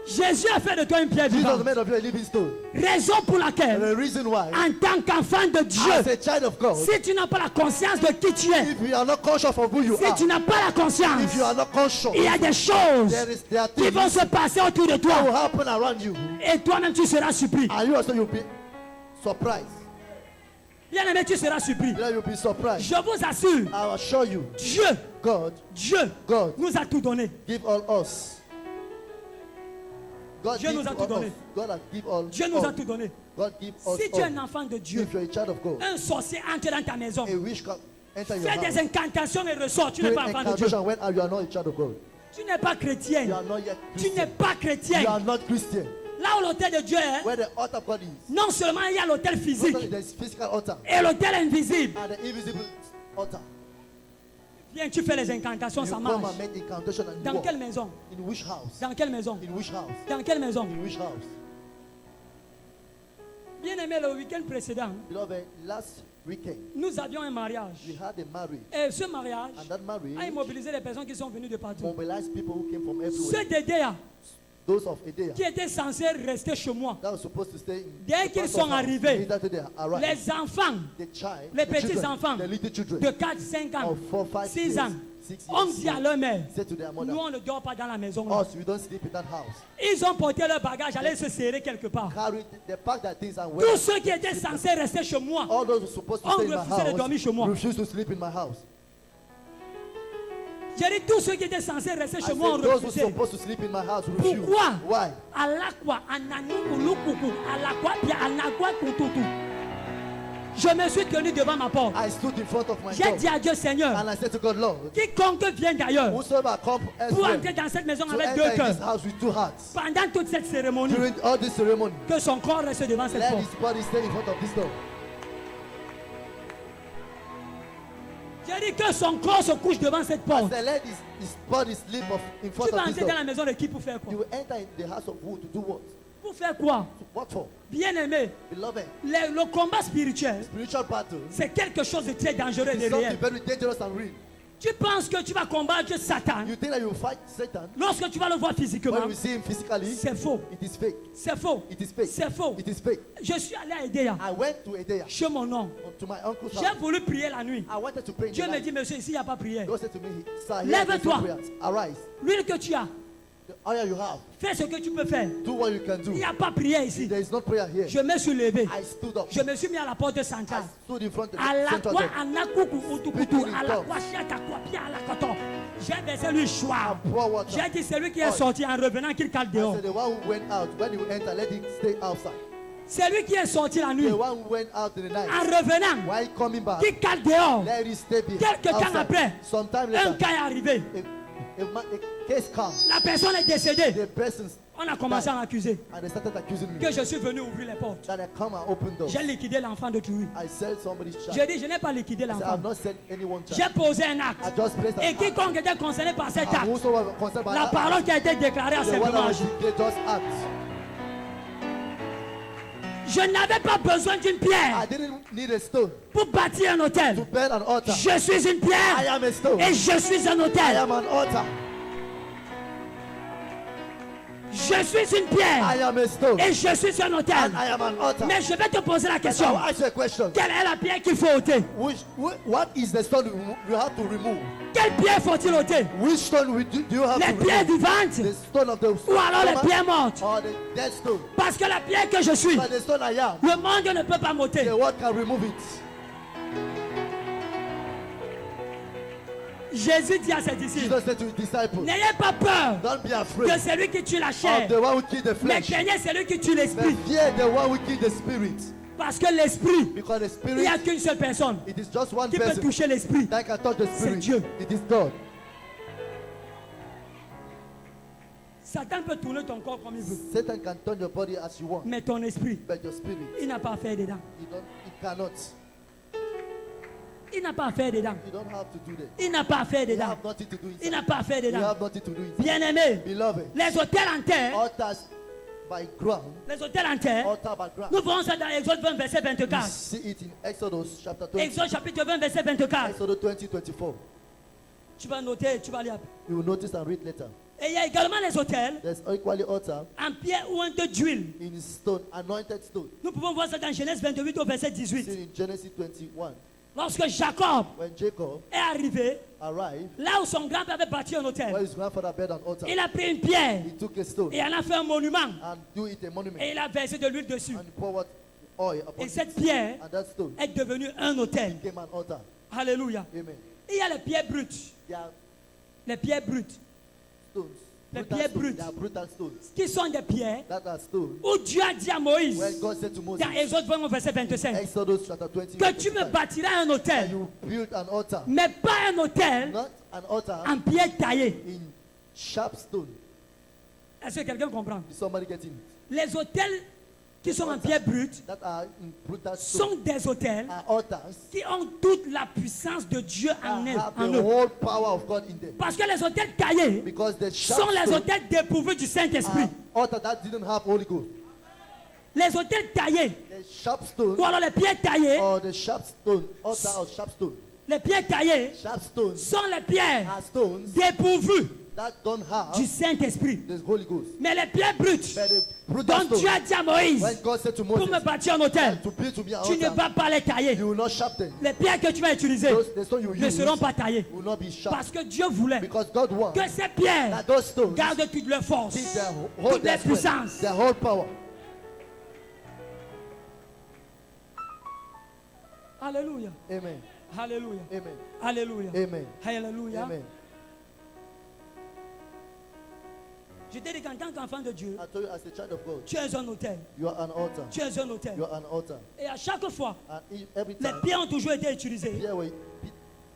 Jésus a fait de toi une pierre Jesus vivante. made of you a living stone. Raison pour And laquelle, the reason why, en tant qu'enfant de as Dieu, a child of God, si tu n'as pas la conscience de qui tu es, if you are not conscious of who you si are, tu n'as pas la conscience, if you are not conscious, il y a des choses there are qui vont things se passer autour de that will toi happen around you, et toi-même tu seras surpris. and you also you'll be surprised. Bien aimé, tu seras surpris. Then you'll be surprised. Je vous assure, I assure you, Dieu God nous a tout donné. give all us. God Dieu give nous a to tout all donné. us. God has give all. Dieu nous a all. tout donné. God give us Si tu es un all. enfant de Dieu, If you're a child of God, un sorcier entre dans ta maison, a wish can enter your fais des house. incantations et ressort. Tu n'es Do pas an enfant de Dieu. incantation when you are not a child of God. Tu n'es pas You chrétien. are not yet Tu n'es Christian. pas You chrétien. are not Christian. Là où l'autel de Dieu est, Where the altar of God is, non seulement il y a l'autel physique there's physical altar et l'autel invisible. and the invisible altar. Viens, tu fais les incantations, You ça come marche. and make incantation and Dans walk. quelle maison? In which house? Dans quelle maison? In which house? Dans quelle maison? In which house? Bien aimé, le week-end précédent, Beloved, last weekend nous avions un mariage. we had a marriage, Et ce mariage and that a marriage immobilisé les personnes qui sont venues de partout. mobilized people who came from Ceux everywhere. d'Edea Those of Edea qui étaient censés rester chez moi, that were supposed to stay in dès the qu'ils pastor's sont house, arrivés, immediately they arrived. les enfants The child, les the petits children, enfants the little children de 4, 5 ans, of 4, 5, 6 ans, 6 ont years dit à leur mère, said to their mother, nous on ne dort pas dans la maison. us, we don't sleep in that house. Ils ont porté leur bagage, allaient se serrer quelque part. Carry they pack their things and Tous wear. ceux qui étaient censés rester chez moi, All those who were supposed to On stay in my refusait de dormir chez moi. house refused to sleep in my house. j'ai dit tous ceux qui étaient censés rester I chez said, moi ont those who were refusé. supposed to sleep in my house refused. Pourquoi? Why? Alakwa, anani, ulukuku, alakwa, pia, anagwa, kututu. Je me suis tenu devant ma porte. I stood in front of my J'ai door dit à Dieu, Seigneur, and I said to God, Lord, quiconque vient d'ailleurs whosoever come pour elsewhere entrer dans cette maison to avec deux enter in this cœurs, house with two hearts pendant toute cette cérémonie, during all this ceremony, que son corps reste devant cette let porte. his body stay in front of this door. J'ai dit que son corps se couche devant cette I porte. said, let his body sleep in front Tu vas of this entrer dans door. la maison de qui pour faire You quoi? will enter in the house of wood to do what? Pour faire quoi? What for? Bien aimé, Beloved, le combat spirituel, spiritual battle c'est quelque chose de très dangereux et is de something réel. very dangerous and real. Tu penses que tu vas combattre Satan You think that you fight Satan lorsque tu vas le voir physiquement? when you see him physically? C'est faux. It is fake. C'est faux. It is fake. C'est faux. It is fake. Je suis allé à Edea, I went to Edea, chez mon oncle. to my uncle's J'ai house. voulu prier la nuit. I wanted to pray in Dieu the me night. dit, monsieur, ici, il n'y a pas prière. God said to me, sir, here Lève-toi. are prayers. Arise. L'huile que tu as, The oil you have, fais ce que tu peux faire. do what you can Il do. n'y a pas prière ici. There is no prayer here. Je me suis levé. I stood up. Je me suis mis à la porte I centrale. stood in front of À the la central quoi, door. à la coucou, utukutu, Speaking in à la tongues. quoi, chiata, quoi, pia, à la coton. J'ai baissé lui choix. I pour water. J'ai dit, c'est lui qui est Oh. sorti en revenant qu'il cale I dehors. said, the one who went out, when you enter, let him stay outside. C'est lui qui est sorti la nuit The one who went out in the night, en revenant, while coming back, qui cale dehors. let him stay behind. Quelque temps outside. après, Sometime un later, cas est arrivé. a case comes. La personne est décédée. The persons, On a commencé à m'accuser and they started accusing me que je suis venu ouvrir les portes. that I come and open doors. J'ai liquidé l'enfant de Toulouse. I sell somebody's child. J'ai dit, je n'ai pas liquidé I said, I l'enfant. have not sent anyone child. J'ai posé un I acte. just placed Et an act. quiconque était concerné par cet And acte, whosoever concerned by la that parole act, qui a été déclarée a the one simplement that was agi. declared just act. Je n'avais pas besoin d'une I pierre didn't need a stone pour bâtir un hôtel. to build an altar. Je suis une I pierre am a stone. et je suis un I hôtel. am an altar. Je suis une pierre I am a stone. et je suis un hôtel. And I am an altar. Mais je vais te poser la And I question. will ask you a question. Quelle est la pierre qu'il faut ôter? What is the stone you have to remove? Quelle pierre faut-il ôter? Which stone do you have Les to pierres remove? vivantes The stone of the ou alors les pierres mortes? or the dead stone? Parce que la pierre que je suis, But the stone I am, le monde ne peut pas m'ôter. the world can remove it. Jésus dit à ses disciples, Jesus said to his disciples, n'ayez pas peur don't be de afraid celui qui tue la of chair, the one who killed the mais flesh, craignez celui qui tue l'esprit. but fear the one who killed the spirit. Parce que l'esprit, Because the il spirit, n'y a qu'une seule personne it is just one qui peut person toucher l'esprit. that can touch the spirit. Dieu. It is God. Satan peut tourner ton corps comme il veut, Satan can turn your body as you want, mais ton esprit, but your spirit, il n'a pas à faire dedans. it cannot. Il n'a pas à faire dedans. You don't have to do that. Il n'a pas à faire You dedans. have nothing to do Il it. n'a pas à faire You dedans. have nothing to do it. Bien-aimés, Beloved, les hôtels en terre, altars by ground, les hôtels en terre, altar by ground. nous verrons ça dans Exode 20, verset We 24. see it in Exodus chapter 20. Exode chapitre 20, verset 24. Exodus 20:24. Tu vas noter, tu vas lire. You will notice and read later. Et il y a également les hôtels There's equally altar en pierre ou en d'huile. in stone, anointed stone. Nous pouvons voir ça dans Genèse 28 au verset Seen 18. in Genesis 21. Lorsque Jacob When Jacob est arrivé, arrived, là où son grand-père avait bâti un where hôtel, his grandfather built an altar, il a pris une pierre he took a stone et en a fait un monument. and do it a monument Et il a versé de l'huile dessus. and poured oil upon Et it. cette pierre And that stone est devenue un hôtel. became an altar. Alléluia. Amen. Il y a les pierres brutes. They are Les pierres brutes. stones. Les Brutal pierres stones. brutes. They are brutal stones. Qui sont des pierres That are stones. où Dieu a dit à Moïse, When God said to Moses, dans Exode 20 au verset 25, Exodus chapter 20, que tu me 25, bâtiras un and hôtel, you build an altar, mais pas un hôtel not an altar en pierre taillée. in sharp stone. Est-ce que quelqu'un comprend? Is somebody getting it? Les hôtels qui sont en pierre brute That are in brutal stone sont des hôtels are altars qui ont toute la puissance de Dieu en that eux. have En the eux. whole power of God in them. Parce que les hôtels taillés Because the sharp sont les stone hôtels dépourvus du Saint-Esprit. are altars that didn't have Holy Ghost. Les hôtels taillés, The sharp stone ou alors les pierres taillées, or the sharp stone, altar of sharp stone. les pierres taillées Sharp stones sont les pierres are stones dépourvues that don't have du Saint-Esprit. the Holy Ghost. Mais les pierres brutes But the brutal dont Dieu a stone, dit à Moïse, when God said to pour Moses, me bâtir un hôtel, to build to be an tu ne altar, vas pas les tailler. you will not sharpen. Les pierres que tu vas utiliser The stone you ne use seront pas taillées. will not be sharp. Parce que Dieu voulait Because God wants que ces pierres that those stones gardent toute leur force, keep their whole toute leur strength, puissance. their whole power. Alléluia. Amen. Alléluia. Amen. Alléluia. Amen. Alléluia. Amen. Je t'ai dit qu'en tant qu'enfant de Dieu, I told you, as a child of God, tu es un hôtel. you are an altar. Tu es un hôtel. You are an altar. Et à chaque fois, And every les time, pierres ont toujours été utilisées here were,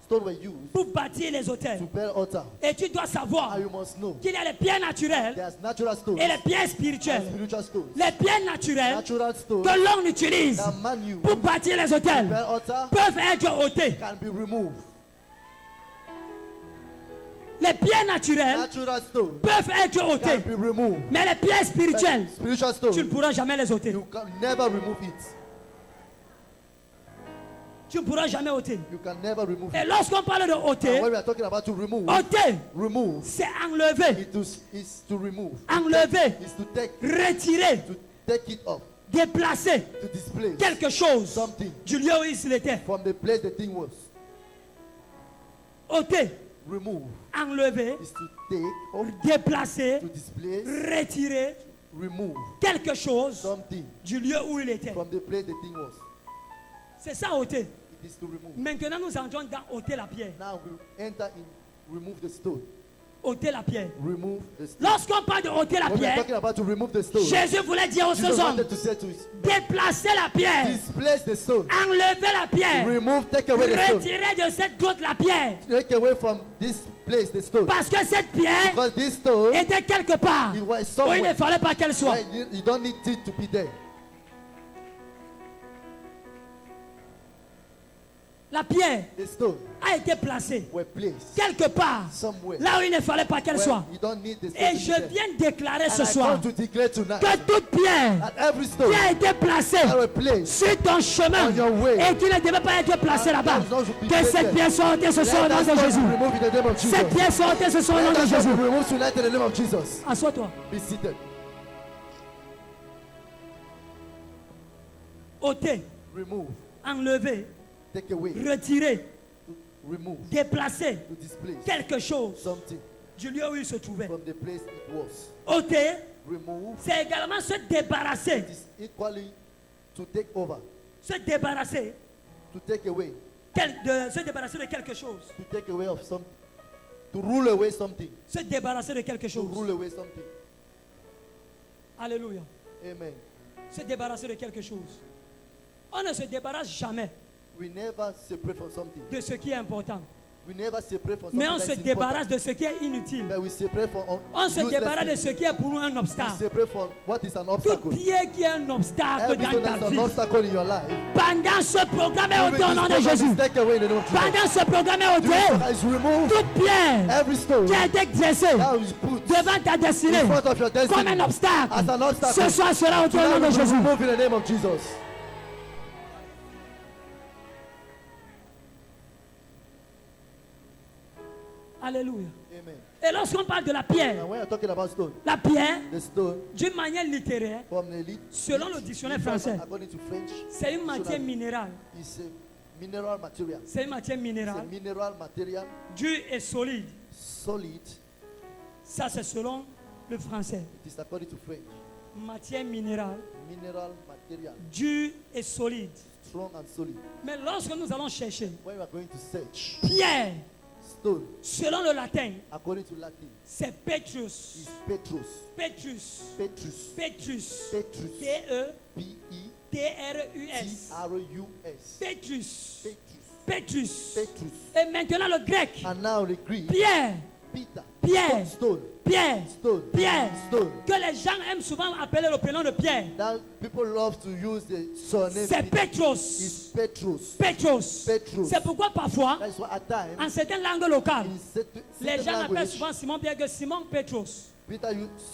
stone were used pour bâtir les hôtels. to build altar. Et tu dois savoir And you must know qu'il y a les pierres naturelles there's natural stones et les pierres and spirituelles. spiritual stones. Les pierres naturelles Natural stones que l'on utilise that man use pour bâtir les to hôtels build altar peuvent être ôtées. can be removed. Les pierres naturelles Natural stones peuvent être can ôtées. be removed. Mais les pierres spirituelles, But spiritual tu ne stones, pourras jamais les ôter. you can never remove it. Tu ne pourras jamais ôter. You can never remove Et it. lorsqu'on parle de And ôter, when we are talking about to remove, ôter, c'est enlever, it is to remove. enlever, Is to take retirer, it off, déplacer to displace quelque chose something du lieu où il était. from the place the thing was. Ôter, Remove enlever, is to take off, déplacer, to displace, retirer remove quelque chose something du lieu où il était. from the place the thing was. C'est ça ôter. It is to remove. Maintenant, nous entrons dans ôter la pierre. Now we enter in remove the stone. Ôter la pierre. Remove the stone. Lorsqu'on parle de ôter la When we are pierre, talking about to remove the stone, Jésus voulait dire aux Jesus hommes, wanted to say to us, déplacer la pierre, displace the stone. enlever la pierre, Remove, take away the stone. retirer de cette goutte la pierre. Take away from this place the stone. Parce que cette pierre Because this stone, était quelque part it was où il ne somewhere. fallait pas qu'elle soit. Where you don't need it to be there. La pierre the stone a été placée were placed quelque part, somewhere là où il ne fallait pas qu'elle where soit. you don't need the stone Et to be je there. viens déclarer ce And I soir come to declare tonight que toute pierre that every stone qui a été placée that were placed sur ton chemin on your way et qui ne devait pas être placée là-bas, that is not to be que placed cette there. pierre soit ôtée ce soir au Let nom that de stone Jésus. be removed in the name of Jesus. Cette pierre soit ôtée ce soir au nom Let de that stone Jésus. be removed tonight in the name of Jesus. Assois-toi. Be seated. Ôter, Remove. enlever, Take away. retirer, Remove. déplacer To displace quelque chose something du lieu où il se trouvait. from the place it was. Ôter, Remove. c'est également se débarrasser. It is equally to take over. Se débarrasser, To take away. se débarrasser de quelque chose. To take away of something. To rule away something. Se débarrasser de quelque To chose. rule away something. Alléluia. Amen. Se débarrasser de quelque chose. On ne se débarrasse jamais We never separate from something. de ce qui est important. We never separate from something. Mais on that se is débarrasse important. de ce qui est inutile. But we separate from On se useless débarrasse de things. ce qui est pour nous un We obstacle. separate from what is an Toute obstacle. pierre qui est un obstacle Every dans stone ta that's an vie. obstacle in your life. Pendant ce programme est Moving ôté au this nom de program Jésus. is taken away in the name of Jesus. Pendant ce programme est This ôté. program is removed. Toute pierre Every stone qui a été dressée that is put devant ta destinée in front of your comme destiny un obstacle, as an obstacle. ce soir sera ôté au nom Tonight de we Jésus. remove in the name of Jesus. Alléluia. Amen. Et lorsqu'on parle de la pierre, And when you're talking about stone, la pierre, the stone d'une manière littéraire, from the lead, selon le dictionnaire français, according to French, c'est une matière minérale. is a mineral material. C'est une matière It's a minérale, mineral material, dure et solide. solid. Ça, c'est selon le français. It is according to French. Matière minérale, Mineral material, dure et solide. strong and solid. Mais lorsque nous allons chercher When we are going to search pierre, stone, selon le latin, according to Latin, c'est Petrus. is Petrus. Petrus. Petrus. Petrus. Petrus. P-E-T-R-U-S. P-E-T-R-U-S. Petrus. Petrus. Petrus. Petrus. Et maintenant le grec. And now the Greek, Pierre. Peter. Pierre. Stone. Pierre. Stone. Pierre. Stone. Que les gens aiment souvent appeler le prénom de Pierre. That people love to use the surname C'est Peter. Petrus. Is Petrus. Petrus. Petrus. C'est pourquoi parfois, That is why at times, en certaines langues locales, in certain les gens appellent language, souvent Simon Pierre que Simon Petrus. Peter,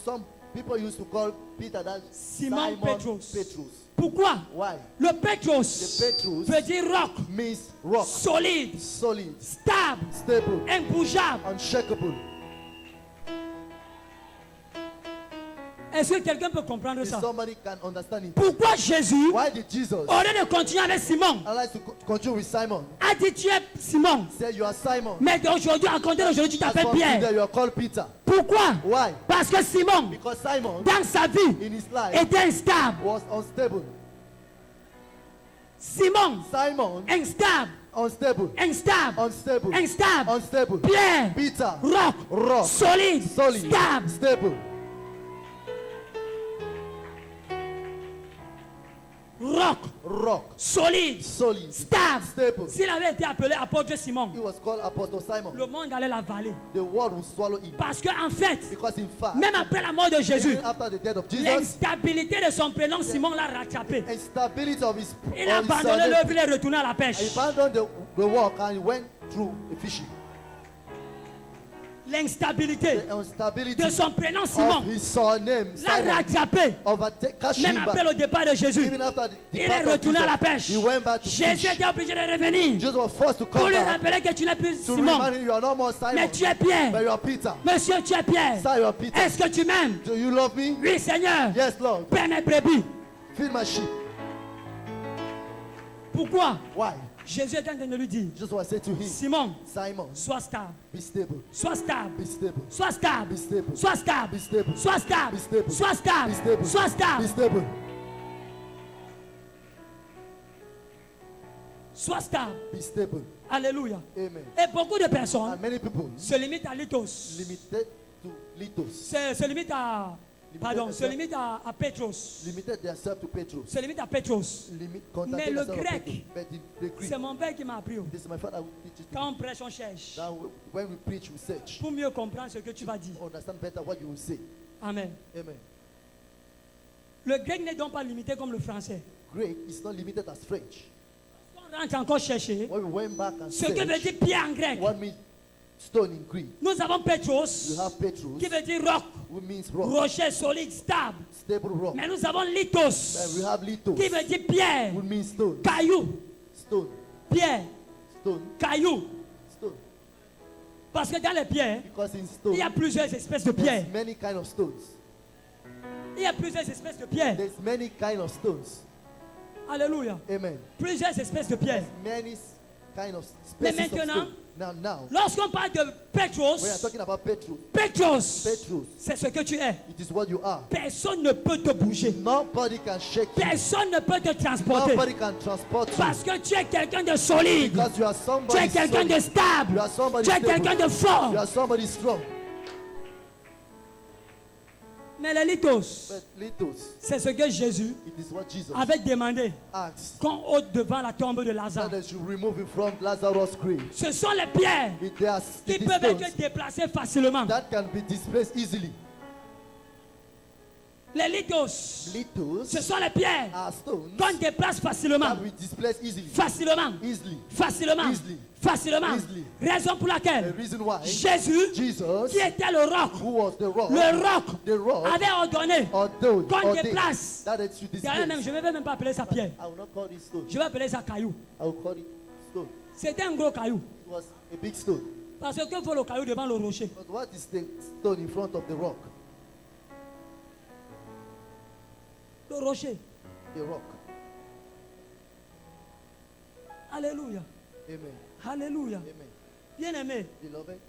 some people used to call Peter that Simon Petrus. Petrus. Pourquoi? Why? Le Petrus The Petrus veut dire roc, means rock, solide, solid, stable, stable, imbougeable. unshakable. Est-ce que quelqu'un peut comprendre If ça? somebody can understand it. Pourquoi Jésus, Why did Jesus au lieu de continuer avec Simon, allow us to continue with Simon? a dit tu es Simon, Say you are Simon. mais d'aujourd'hui, à compter d'aujourd'hui, tu As t'appelles from today Pierre. you are called Peter. Pourquoi? Why? Parce que Simon, Because Simon dans sa vie, in his life était instable. was unstable. Simon, Simon instable, unstable. instable, Unstable. instable. Unstable. Pierre, Peter. roc, Rock. solide, Solid. stable. Stable. Roc, Rock. solide, Solid. stable. Stable. S'il avait été appelé apôtre Simon, He was called Apostle Simon. le monde allait l'avaler. The world will swallow him. Parce qu'en fait, Because in fact, même après la mort de Jésus, even after the death of Jesus, l'instabilité de son prénom Simon l'a rattrapé. instability of his Il a abandonné l'œuvre, il est retourné à la pêche. he abandoned the work and he went through the fishing. L'instabilité The instability de son prénom Simon of his surname, l'a Simon, rattrapé. catching Même him après le back. départ de Jésus, Even after the il est departure of retourné à la Jesus, pêche. he went back to Jésus fish. était obligé de revenir Jesus was forced to pour come lui back rappeler que tu n'es plus to Simon, remind him you are no more Simon, mais tu es Pierre. but you are Peter. Monsieur, tu es Pierre. Sir, you are Peter. Est-ce que tu m'aimes? Do you love me? Oui, Seigneur. Yes, Lord. Père mes brebis. Feed my sheep. Pourquoi? Why? Jésus est en train de lui dire, Jesus was saying to him, Simon, Simon, sois stable, be stable, sois stable, be stable, sois stable, be stable, sois stable, be stable, sois stable, be stable, sois stable, be stable, sois be stable, stable, sois stable. be stable. Alléluia. Amen. Et beaucoup de personnes And many people se limitent à Lithos, limited to Lithos, se limitent à, pardon, se limitent à Petros, limited themselves to Petrus, se limitent à Petros. Mais le grec, but the Greek, c'est mon père qui m'a appris. this is my father who teaches me. Quand on prêche, on cherche That when we preach, we search pour mieux comprendre ce que tu vas dire. to understand better what you will say. Amen. Amen. Le grec n'est donc pas limité comme le français. Greek is not limited as French. Quand On a encore cherché When we went back and ce que veut searched dire pierre en grec. what means stone in Greek, Nous avons you Petros, have Petrus, qui veut dire roc, which means rock, rocher solide, stable. stable rock. Mais nous avons Then Lithos, we have Lithos, qui veut dire pierre, which means stone, caillou, stone, pierre, stone, caillou. stone. Parce que dans les pierres, Because in il stone, y a plusieurs espèces de pierres. there's many kind of stones. Il y a plusieurs espèces de pierres. There's many kind of stones. Alléluia. Amen. Plusieurs espèces de pierres. Many kind of Mais species of maintenant, stone. Now, lorsqu'on parle de when we are Petros, talking about Petrus, Petros, c'est ce que tu es. it is what you are. Personne ne peut te bouger. Nobody can shake you. Personne ne peut te transporter. Nobody can transport you. Parce que tu es quelqu'un de solide. Because you are Tu somebody es quelqu'un de solid. stable. You are somebody Tu es stable. quelqu'un de fort. You are somebody strong. Mais les Lithos, But Lithos, c'est ce que Jésus it is what Jesus avait demandé asked qu'on ôte devant la tombe de that Lazare. they should remove it from Lazarus' grave. Ce sont les pierres They are qui it is peuvent stones être déplacées facilement. that can be displaced easily. Les Lithos, Lithos ce sont les pierres are stones qu'on déplace facilement. that we displace easily. Facilement. Easily. Facilement. Easily. Facilement. Easily. Raison pour The laquelle reason why Jésus, Jesus, qui était le roc, who was the rock, le roc avait ordonné ordained qu'on déplace. that it should D'ailleurs même, displace. je ne vais même pas appeler ça pierre. I will not call it stone. Je vais appeler ça caillou. I will call it stone. C'était un gros caillou. It was a big stone. Parce que que vaut le caillou devant le rocher? But what is the stone in front of the rock? Le rocher. The rock. Alléluia. Amen. Alléluia. Amen. Bien-aimé, Beloved,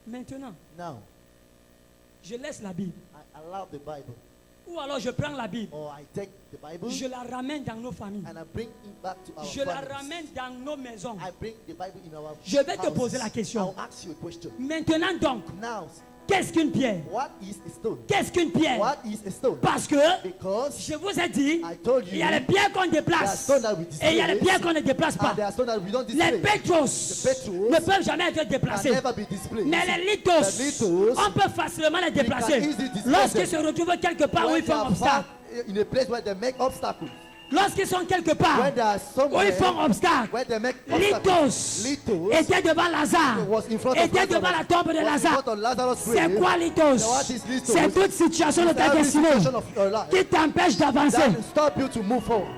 maintenant, now je laisse la Bible. I allow the Bible, Ou alors je prends la Bible. or I take the Bible Je la ramène dans nos familles. and I bring it back to our Je la families. ramène dans nos maisons. I bring the Bible in our Je vais te houses. poser la question. I'll ask you a question. Maintenant donc, Now, qu'est-ce qu'une pierre? what is a stone? Qu'est-ce qu'une pierre? What is a stone? Parce que Because je vous ai dit, I told you il y a les pierres qu'on there are déplace stones that we et il y a les display pierres qu'on ne déplace pas. and there are stones that we don't Les display. Petros The Petros ne peuvent jamais être Can déplacés. never be displayed. Mais les Lithos, The Lithos, on peut facilement les déplacer. can easily displace Lorsqu'ils them. se retrouvent quelque part où When ils they font are obstacle. far in a place where they make obstacles, Lorsqu'ils sont quelque part when they are où somewhere ils font obstacle. where they make obstacles, Lithos Lithos était devant Lazare. was in front of Était devant la tombe de was in Lazare. front of Lazarus' C'est grave. quoi Lithos? What is Lithos? C'est toute situation de It's ta every destinée situation of your life qui t'empêche d'avancer. that will stop you to move forward.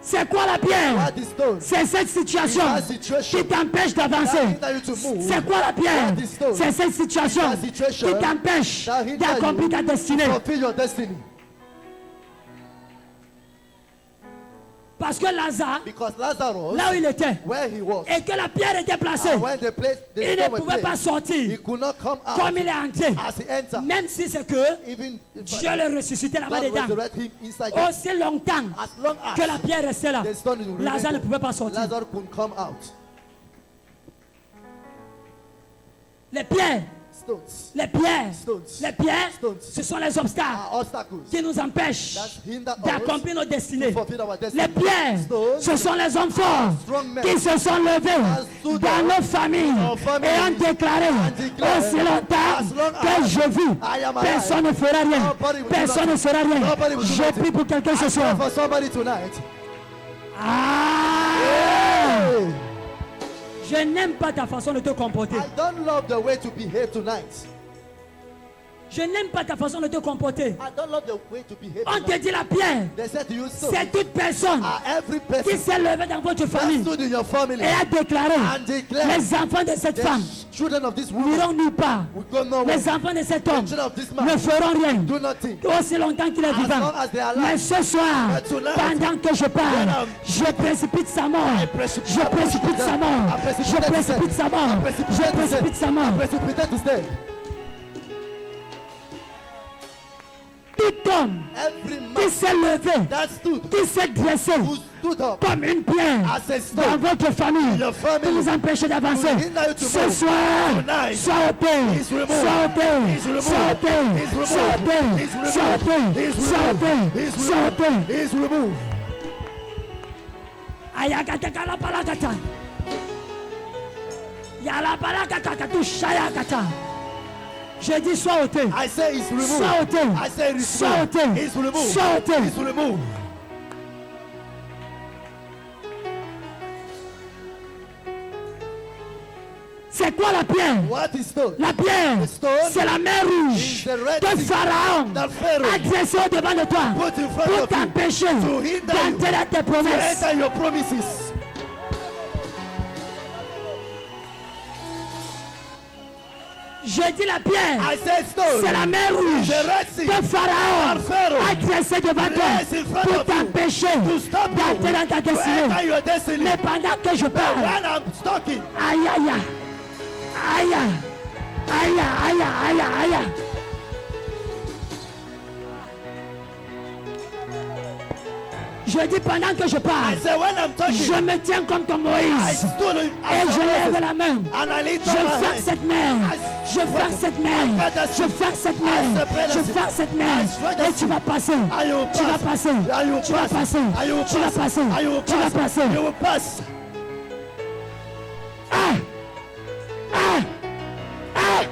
C'est quoi la pierre? What is stone? C'est cette situation It's that situation qui t'empêche d'avancer. that hinder you to move. C'est quoi la pierre? What is stone? C'est cette situation That situation qui t'empêche that hinder d'accomplir ta you destinée. to fulfill your destiny. Parce que Lazare, Because Lazarus, là où il était, where he was, et que la pierre était placée, and when the place, the il ne stone was pouvait pas placed, sortir he could not come out comme il est entré. as he entered. Même si c'est que Even Dieu le ressuscitait là-bas God dedans. resurrect him inside him. Aussi longtemps As long as que la pierre restait là, the stone is Lazare ne pouvait pas sortir. Lazarus couldn't come out. Les pierres, Stones les pierres, Stones. les pierres, Stones. ce sont les obstacles are obstacles qui nous empêchent that hinder us d'accomplir nos destinées. to fulfill our destiny. Les pierres, Stones ce sont les hommes forts strong men qui se sont levés stood dans up nos familles our families et ont déclaré declared, aussi longtemps as long que as je vis, I am alive, personne ne fera rien. nobody will do Personne ne nothing. fera rien. Nobody will do Je nothing. prie pour quelqu'un ce I soir. pray for somebody tonight. Ah! Hey, Je n'aime pas ta façon de te comporter. I don't love the way to behave tonight. Je n'aime pas ta façon de te comporter. I don't love the way to behave On te tonight. dit la pierre, They said to you, so c'est toute personne every qui person s'est levée dans votre that famille stood in your family et a déclaré and declared les enfants de cette the femme children of this woman n'iront nulle part. will go nowhere. Les enfants de cet The homme children of this ne man feront rien do nothing. aussi longtemps qu'il est As vivant. long as they are Mais alive. ce soir, But tonight, pendant que je parle, when I'm- je précipite sa mort. précipite- Je précipite sa mort. I précipite Je to précipite stay. sa mort. I précipite Je to stay. précipite sa mort. I precipitated to stay. Tout homme Every qui man s'est levé, that stood, qui s'est dressé who stood up comme une pierre as a dans stone, votre famille, your pour family, vous empêcher d'avancer. will hinder you to Ce move. soir, Tonight, sois ôté, is removed. sois ôté, Is removed. sois ôté, Is removed. sois ôté, Is removed. sois ôté, Is sois removed. ôté, Is sois ôté. removed. Is removed. Ayakata kalapalakata. Yalapalakata katushayakata. Je dis sois ôté. I say it's removed. Sois ôté. I say it's Sois ôté. removed. It's removed. Sois ôté. It's removed. C'est quoi la pierre? What is stone? La pierre, The stone c'est la mer rouge is the Red que Sea Pharaon that Pharaoh a dressé au-devant de toi put in front pour of you t'empêcher to hinder you d'entrer dans tes to promesses. enter your promises. Je dis la pierre, I said stone. c'est la mer rouge The Red Sea que Pharaon that Pharaoh a dressé devant toi placed in front pour of you t'empêcher to stop you d'entrer dans ta to enter destinée. your destiny. Mais pendant que je parle, When I'm talking, aïe aïe aïe aïe aïe aïe aïe aïe. Je dis pendant que je I parle, say when I'm talking, je me tiens comme ton I Moïse stood in et je lève and la main. I lift Je up my ferme hand. cette mer. Je ferme cette mer. Je ferme cette mer. Je ferme cette mer. Et tu vas passer. And you will Tu vas pass. passer. And you will Tu vas pass. passer. And you will Tu vas pass. passer. And you will Tu vas pass. passer. You will pass. Ah! Ah! Ah!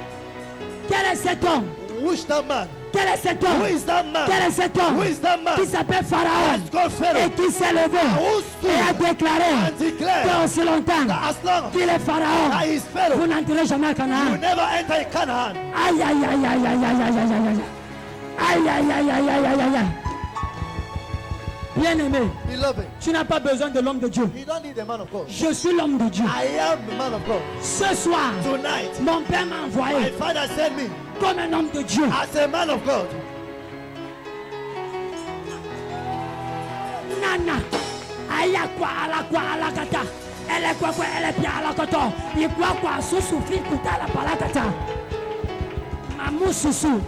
Quel est cet homme? Who is that man? Quel est cet homme? Who is that man? Quel est cet homme Who is that man? qui s'appelle Pharaon Let's go Pharaoh. et qui s'est levé Who et a stood déclaré and declared que aussi longtemps that as long qu'il est Pharaon, as he is Pharaoh, vous n'entrez jamais à you Canaan. will never enter Canaan. Aïe aïe aïe aïe aïe aïe aïe aïe aïe. Aïe aïe aïe aïe aïe aïe aïe. Bien-aimé, Beloved, tu n'as pas besoin de l'homme de Dieu. you don't need a man of God. Je suis l'homme de Dieu. I am the man of God. Ce soir, Tonight, mon père m'a my envoyé father sent me comme un homme de Dieu. as a man of God. Nana, aya kwa ala kata. Elle est quoi, elle est bien à la coton. Il quoi, sous souffle, kuta la palakata. Mamou sousou.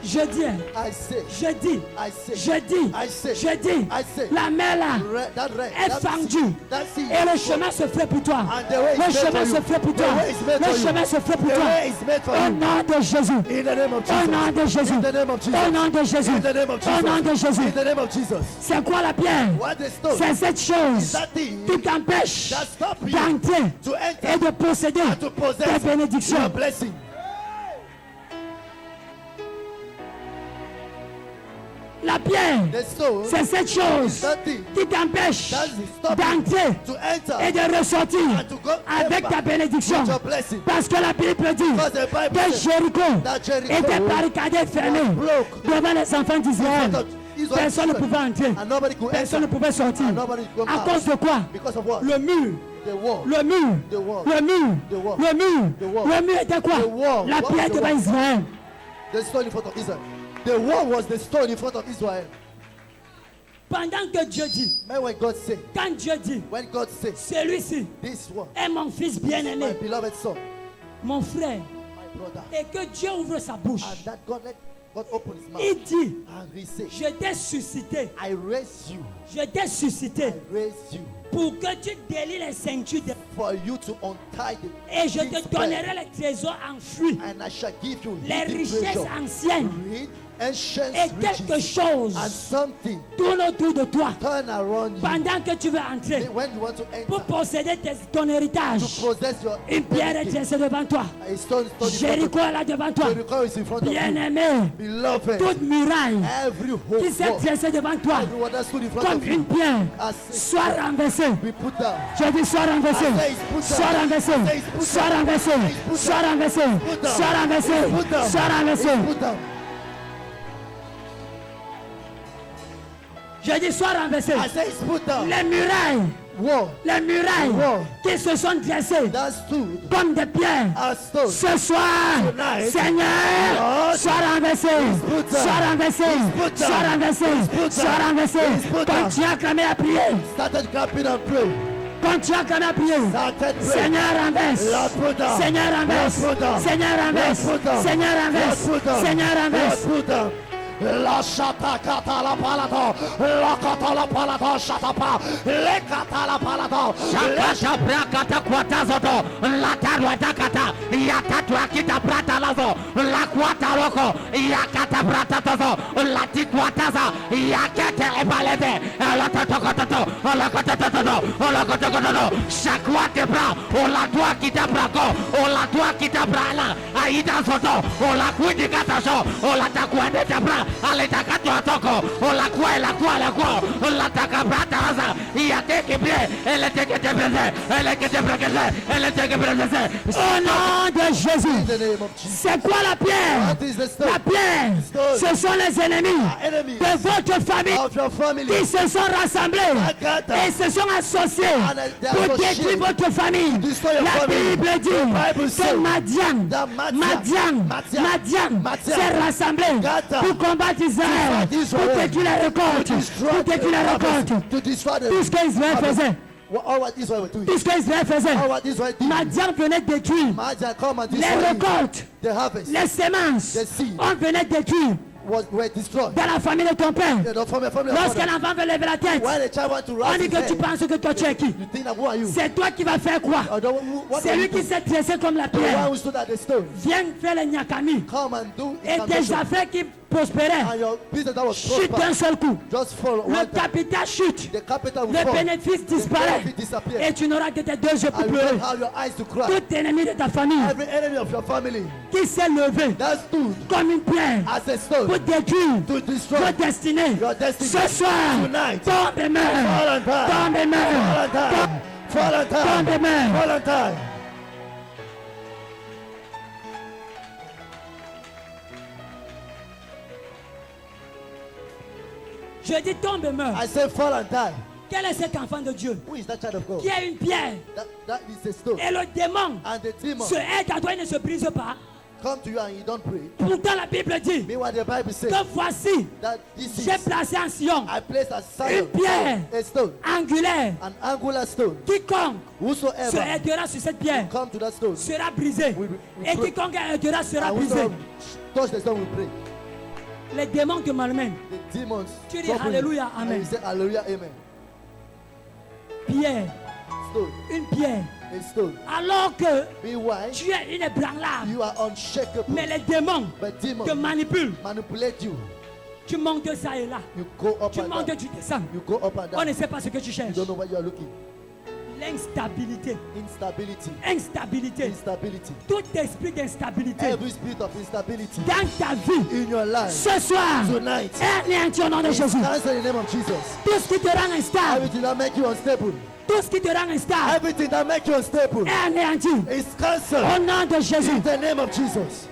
Je dis, I say, je dis, I say, je dis, I say, je dis, I say, la mer là that red, est that fendue that sea, et le chemin se fait pour toi. and the way Le is made chemin for se you. fait pour The toi. way is made Le for you. chemin se fait pour The toi. way is made for Au you. nom de Jésus. In the name of Au nom de Jesus. Jésus. In the name of Jesus. Au nom de Jésus. In the name of Au nom de Jesus. Jésus. In the name of Jesus. C'est quoi la pierre? What the stone C'est cette chose that thing qui t'empêche that stop you d'entrer to enter et de posséder and to tes possess your bénédictions. blessing. La pierre, The stone c'est cette chose that thing qui t'empêche that is stopping d'entrer to enter et de ressortir and to go avec ta bénédiction. with your blessing. Parce que la Bible dit Because the Bible que says Jéricho that Jericho était barricadé, fermé broke devant les enfants d'Israël. Israel Personne ne pouvait entrer. and nobody could Personne ne enter. pouvait sortir. And nobody could come À cause out. de quoi? Because of what? Le mur. The wall. Le mur. The wall. Le mur. The wall. Le mur. The wall. Le mur était quoi? The wall. La What pierre was the devant wall? Israël. The stone in front of Israel. The wall was the stone in front of Israel. Pendant que Dieu dit, Man, when God said, quand Dieu dit, when God said, celui-ci this one, est mon fils my bien-aimé, beloved son, mon frère, my brother, et que Dieu ouvre sa bouche. and that God let God open his mouth Il dit, and he said, je t'ai suscité, I raise you, je t'ai suscité I raise you pour que tu délies les ceintures de... for you to untie the Et je te king's donnerai belt, les trésors enfouis, and I shall give you les hidden richesses treasure, anciennes, ancient et quelque riches, chose and something tourne autour de toi turn around you pendant que tu veux entrer when you want to pour enter posséder ton héritage. to possess your Une pierre est everything. dressée devant toi. A stone in front Jéricho of est là devant toi. you. Jericho is in front of you. Bien-aimé, Beloved, toute muraille every qui hope s'est dressée devant toi everyone that stood in front comme of you une pierre as soit renversée. be put down. Je dis sois renversé, sois renversé, sois renversé, sois renversé, sois renversé, Put down. sois renversé. Put down. Je dis sois renversé. I say it's put down. Les murailles, Wall les murailles Wow. qui se sont dressées that stood comme des pierres. as stone. Ce soir, Tonight, Seigneur, Lord, sois renversé, put down. sois renversé, put down. sois renversé, put sois down. renversé. put down. Continue à clamer à prier, Started clapping and praying. continue à clamer à prier. Started praying. Seigneur renverse, Lord, put down. Seigneur renverse, Lord, put down. Seigneur renverse, Lord, put down. Seigneur renverse, Lord, put down. Seigneur renverse. Lord, put down. La shata kata la palato, la kata la palato, shata pa, le kata la palato, Shakata brakata kwatazoto, la tarwa takata, yakatwa kita prata lazo, la kwata roko, yakata prata tozo, la tikwataza, yakete ebalete, la tatokototo, la kotototo, la kotokototo, shakwate bra, la tua kita brako, la tua kita brala, Aida Soto, Ola Quidi Cataso, Ola Taquane Tabra, Aletacato Toco, Ola Qua, la Tacabrata, Iateke Bre, elle était que te brûlait, elle était que te brûlait, elle était que brûlait. Au nom de Jésus. C'est quoi la pierre? La pierre, ce sont les ennemis de votre famille qui se sont rassemblés et se sont associés pour détruire votre famille. La Bible dit que Madian s'est rassemblé pour combattre Israël, pour détruire la récolte, tout ce qu'Israël faisait. Tout ce qu'Israël faisait, Madian venait détruire les récoltes, les semences, on venait détruire. Dans la famille de ton père, lorsqu'un enfant veut lever la tête, on dit que tu penses que toi tu es qui? C'est toi qui vas faire quoi? C'est lui qui s'est dressé comme la pierre. Viens faire les nyakami. Et tes affaires qui prospéraient chutent d'un seul coup. Le capital chute. Le bénéfice disparaît. Et tu n'auras que tes deux yeux pour pleurer. Tout ennemi de ta famille qui s'est levé comme une pierre pour détruire votre destinée. Ce soir, tombe et meurt. Tombe et meurt. Tombe et meurt. Je dis tombe et meurt. I say fall and die. Quel est cet enfant de Dieu? Who is that child of God? Qui a une pierre. That is a stone. Et le démon And the demon se hait à toi et ne se brise pas. come to you and you don't pray. Pourtant la Bible dit Meanwhile, the Bible says que voici, that this j'ai is placé en Sion I placed a une sign, pierre a stone, angulaire. an angular stone. Quiconque se Whosoever heurtera sur cette pierre come to that stone, sera brisé. we Et pray. quiconque heurtera sera And brisé. whosoever touch the stone will pray. Les démons te malmènent. The demons. Tu dis trouble you. Alléluia, And Amen. you say Hallelujah, amen. Pierre, Stone, une pierre. a stone. Alors que Meanwhile, tu es inébranlable. you are unshakable. Mais les démons But te demons manipulent. manipulate you. Tu montes ça et là. You go up Tu and montes, down. tu descends. You go up and On ne down. sait pas ce que tu You cherches. don't know what you are looking. L'instabilité. Instability. Instabilité. Instability. Tout esprit d'instabilité Every spirit of instability dans ta vie. in your life Ce soir, tonight. est anéanti au nom de Jésus. Cancel in the name of Jesus. Tout ce qui te rend instable, Everything that make you unstable. tout ce qui te rend instable, Everything that make you unstable est anéanti is cancelled au nom de Jésus. in the name of Jesus.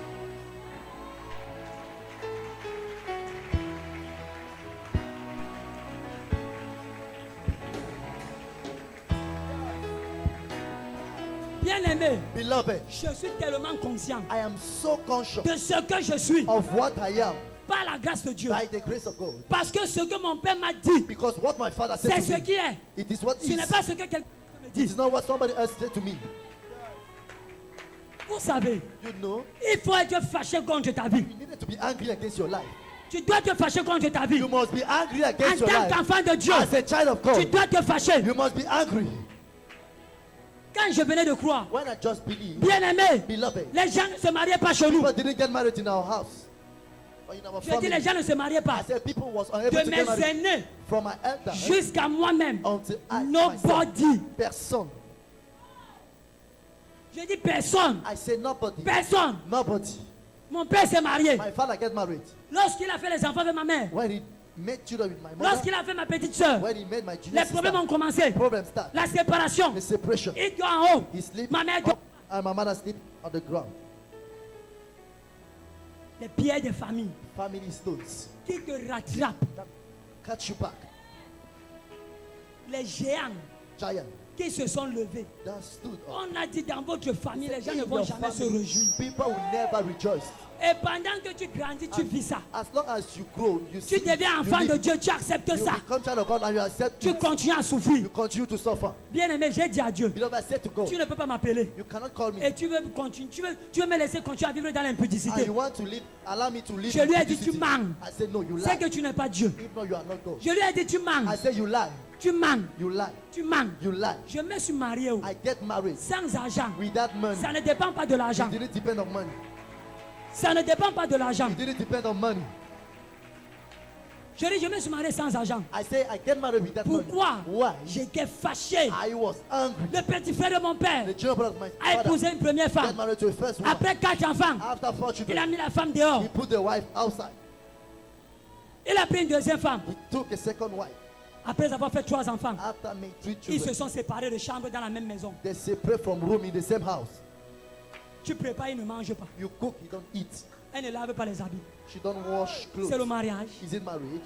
Bien-aimé, Beloved, je suis tellement conscient I am so conscious de ce que je suis of what I am par la grâce de Dieu. by the grace of God. Parce que ce que mon père m'a dit, Because what my father said c'est to ce me, qui est. it is what Ce n'est is. pas ce que quelqu'un me It dit. is not what somebody else said to me. Vous savez, You know, il faut être fâché contre ta vie. you needed to be angry against your life. Tu dois te fâcher contre ta vie. You must be angry En against your tant life. qu'enfant de Dieu, As a child of tu God, dois te fâcher. you must be angry. Quand je venais de croire, When I just believe, bien-aimé, beloved, les gens ne se mariaient pas chez nous. people didn't get married in our house or in our Je dis, les family. gens ne se mariaient pas. I said people was unable De to get mes married aînés from my elder jusqu'à moi-même, until I nobody. myself. Person. Je dis personne. I say nobody. Personne. Nobody. Mon père s'est marié. My father get married. Lorsqu'il a fait les enfants avec ma mère, When he made children with my mother, lorsqu'il a fait ma petite soeur, when he made my junior les problèmes ont sister, commencé. problem start. La séparation. The separation. Il dort en haut. He sleep Ma mère dort. up and my mother sleep on the ground. Les pierres de famille Family stones qui te rattrapent. catch you back. Les géants Giant qui se sont levés. that stood up. On a dit dans votre famille, les gens ne In vont your jamais se family, réjouir. people will never rejoice. Et pendant que tu grandis, tu vis ça. As long as you grow, you Tu see, deviens you enfant live. de Dieu, tu acceptes You ça. become child of God and you accept Tu it. continues à souffrir. You continue to suffer. Bien-aimé, j'ai dit à Dieu, Beloved, I said to God, tu ne peux pas m'appeler. you cannot call me. Et tu veux continuer, tu veux me laisser continuer à vivre dans And l'impudicité. you want to live, allow me to live. Je in lui ai dit, impudicity. tu mens. I said, no, you C'est lie. que tu n'es pas Dieu. If not, you are not God. Je lui ai dit, tu mens. I said, you lie. Tu mens. You lie. Tu mens. You lie. Je me suis marié oh, I get married sans argent. without money. Ça ne dépend pas de l'argent. It didn't depend on money. Ça ne dépend pas de l'argent. It didn't depend on money. Je dis, je me suis marié sans argent. I say, I get married with that money. Pourquoi? Why? J'étais fâché. I was angry. Le petit frère de mon père The children of my a father épousé une première get femme. married to a first one. Après 4 enfants, After 4 il a children, mis la femme dehors. he put the wife outside. Il a pris une deuxième femme. He took a second wife. Après avoir fait 3 enfants, After making 3 ils se children, sont séparés de chambre dans la même maison. they separate from room in the same house. Tu prépares, il ne mange pas. You cook, you don't eat. Elle ne lave pas les habits. She don't wash C'est le clothes. mariage. Is it marriage?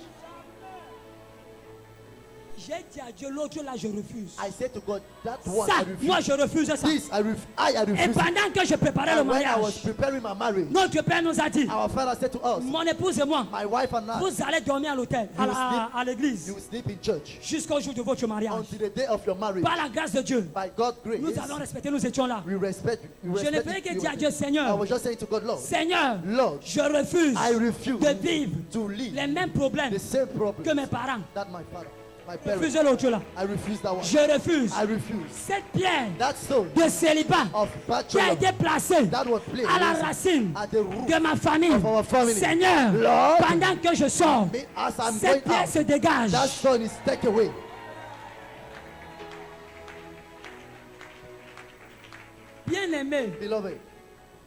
J'ai dit à Dieu, l'autre là, je refuse. I said to God, that one Ça, I refuse. moi je refuse ça. This I Et refuse. pendant que je préparais le And when I was mariage, preparing my marriage, notre père nous a dit, our father said to us, mon épouse et moi, my wife and I, vous allez dormir à l'hôtel, You will à l'église, you will sleep in church jusqu'au jour de votre mariage. until the day of your marriage. Par la grâce de Dieu, By God's grace, nous allons respecter, nous étions là. we respect you. We Je ne respect ferai que you. dire à Dieu, I Seigneur, was just saying to God, Lord, Seigneur, Lord, je refuse I refuse de vivre to live les mêmes problèmes the same que problem mes parents. that my father, my Je parents. refuse l'autre là. I refuse that one. Je refuse I refuse cette pierre that stone de célibat of qui a été bachelor placée that was placed à la racine at the root de ma famille. of our family. Seigneur, Lord, pendant que je sors, me as I'm going cette pierre se out. dégage. That stone is taken away. Bien aimé, Beloved,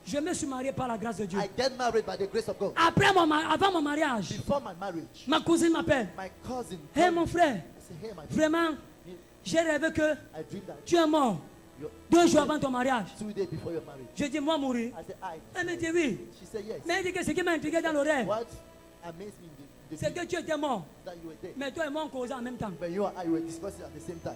je me suis marié par la grâce de Dieu. I get married by the grace of God. Avant mon mariage, Before my marriage, ma cousine m'appelle. my cousin Hé told mon me, frère, I said, hey, my friend, vraiment, j'ai rêvé que I dreamed that tu es mort you're 2 jours avant ton mariage. 2 days before your marriage. Je dis, moi mourir. I said, I. Elle me dit oui. She said, yes. Mais elle dit que ce qui m'a intrigué dans le rêve, What amazed me in the c'est que tu étais mort. that you were there. Mais toi et moi on causait en même temps. But you and I were discussing at the same time.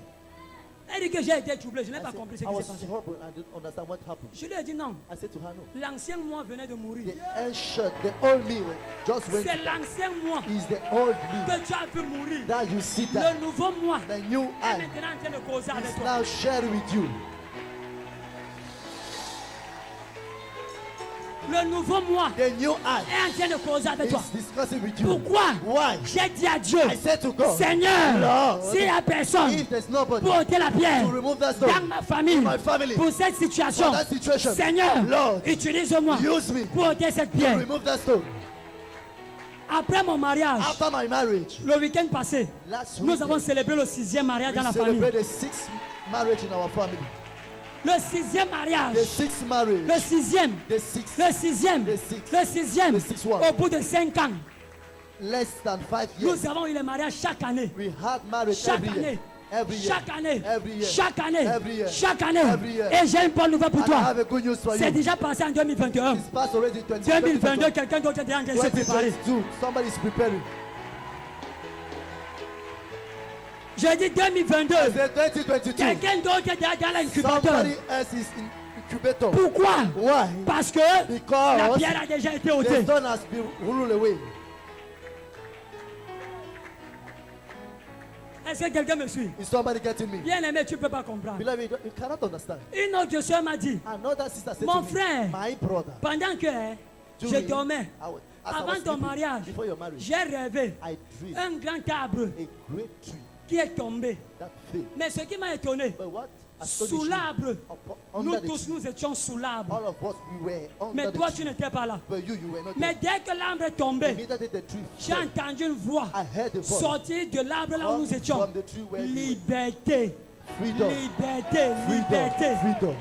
Elle dit que j'ai été troublé. Je n'ai I, pas said, compris ce I qui was s'est passé. troubled and I didn't understand what happened. Je lui ai dit non. I said to her, no. L'ancien moi venait de mourir. The ancient, the old me just went. C'est l'ancien moi Is the old me que tu as vu mourir. that you see that Le nouveau moi the new est I maintenant en train de causer avec is toi. now shared with you. Le nouveau moi The new I est en train de causer avec toi. is discussing with you. Pourquoi? Why? J'ai dit à Dieu, I said to God, Seigneur, Lord, s'il n'y a personne if there's nobody pour ôter la pierre to remove that stone dans ma famille, in my family, pour cette situation, for that situation, Seigneur, Lord, utilise-moi use me pour ôter cette to pierre. remove that stone. Après mon mariage, After my marriage, le week-end passé, last nous week, avons célébré le 6e mariage dans we la famille. celebrated the 6th marriage in our family. Le 6e mariage. The 6th marriage. Le 6e. The 6th. Le 6e. The sixth. Le 6e. The sixth one. Au bout de 5 ans, Less than 5 years. nous avons eu le mariage chaque année. We had marriage Chaque every year. année. Every year. Chaque année. Every year. Chaque année. Every year. Chaque année. Every year. Et j'ai une bonne nouvelle pour And I toi. have a good news for C'est you. déjà passé en 2021. It's past already 2022, quelqu'un d'autre est déjà en train de se préparer. 2022. Somebody is preparing. Je dis 2022. I said 2022. Quelqu'un d'autre est déjà dans l'incubateur. Somebody else is in incubator. Pourquoi? Why? Parce que la Because pierre a déjà été the ôtée. stone has been rolled away. Est-ce que quelqu'un me suit? Is somebody getting me? Bien aimé, tu ne peux pas comprendre. Beloved, you cannot understand. Une autre soeur m'a dit, Another sister said Mon to frère, me, my brother, pendant que je during dormais, as I avant was ton sleeping, mariage, before your marriage, j'ai rêvé I dreamed un grand arbre a great tree qui est tombé. that fell. Mais ce qui m'a étonné, But what sous astonished me, l'arbre, nous under the tous tree, nous étions sous l'arbre. all of us we were under Mais the toi, tree. tu n'étais pas là. But you were not Mais there. dès que l'arbre est tombé, Immediately the tree j'ai fell. entendu une voix I heard the voice. sortir de l'arbre là où nous Come étions. from the tree where you were. Liberté, Freedom. liberté, liberté. Freedom. Freedom.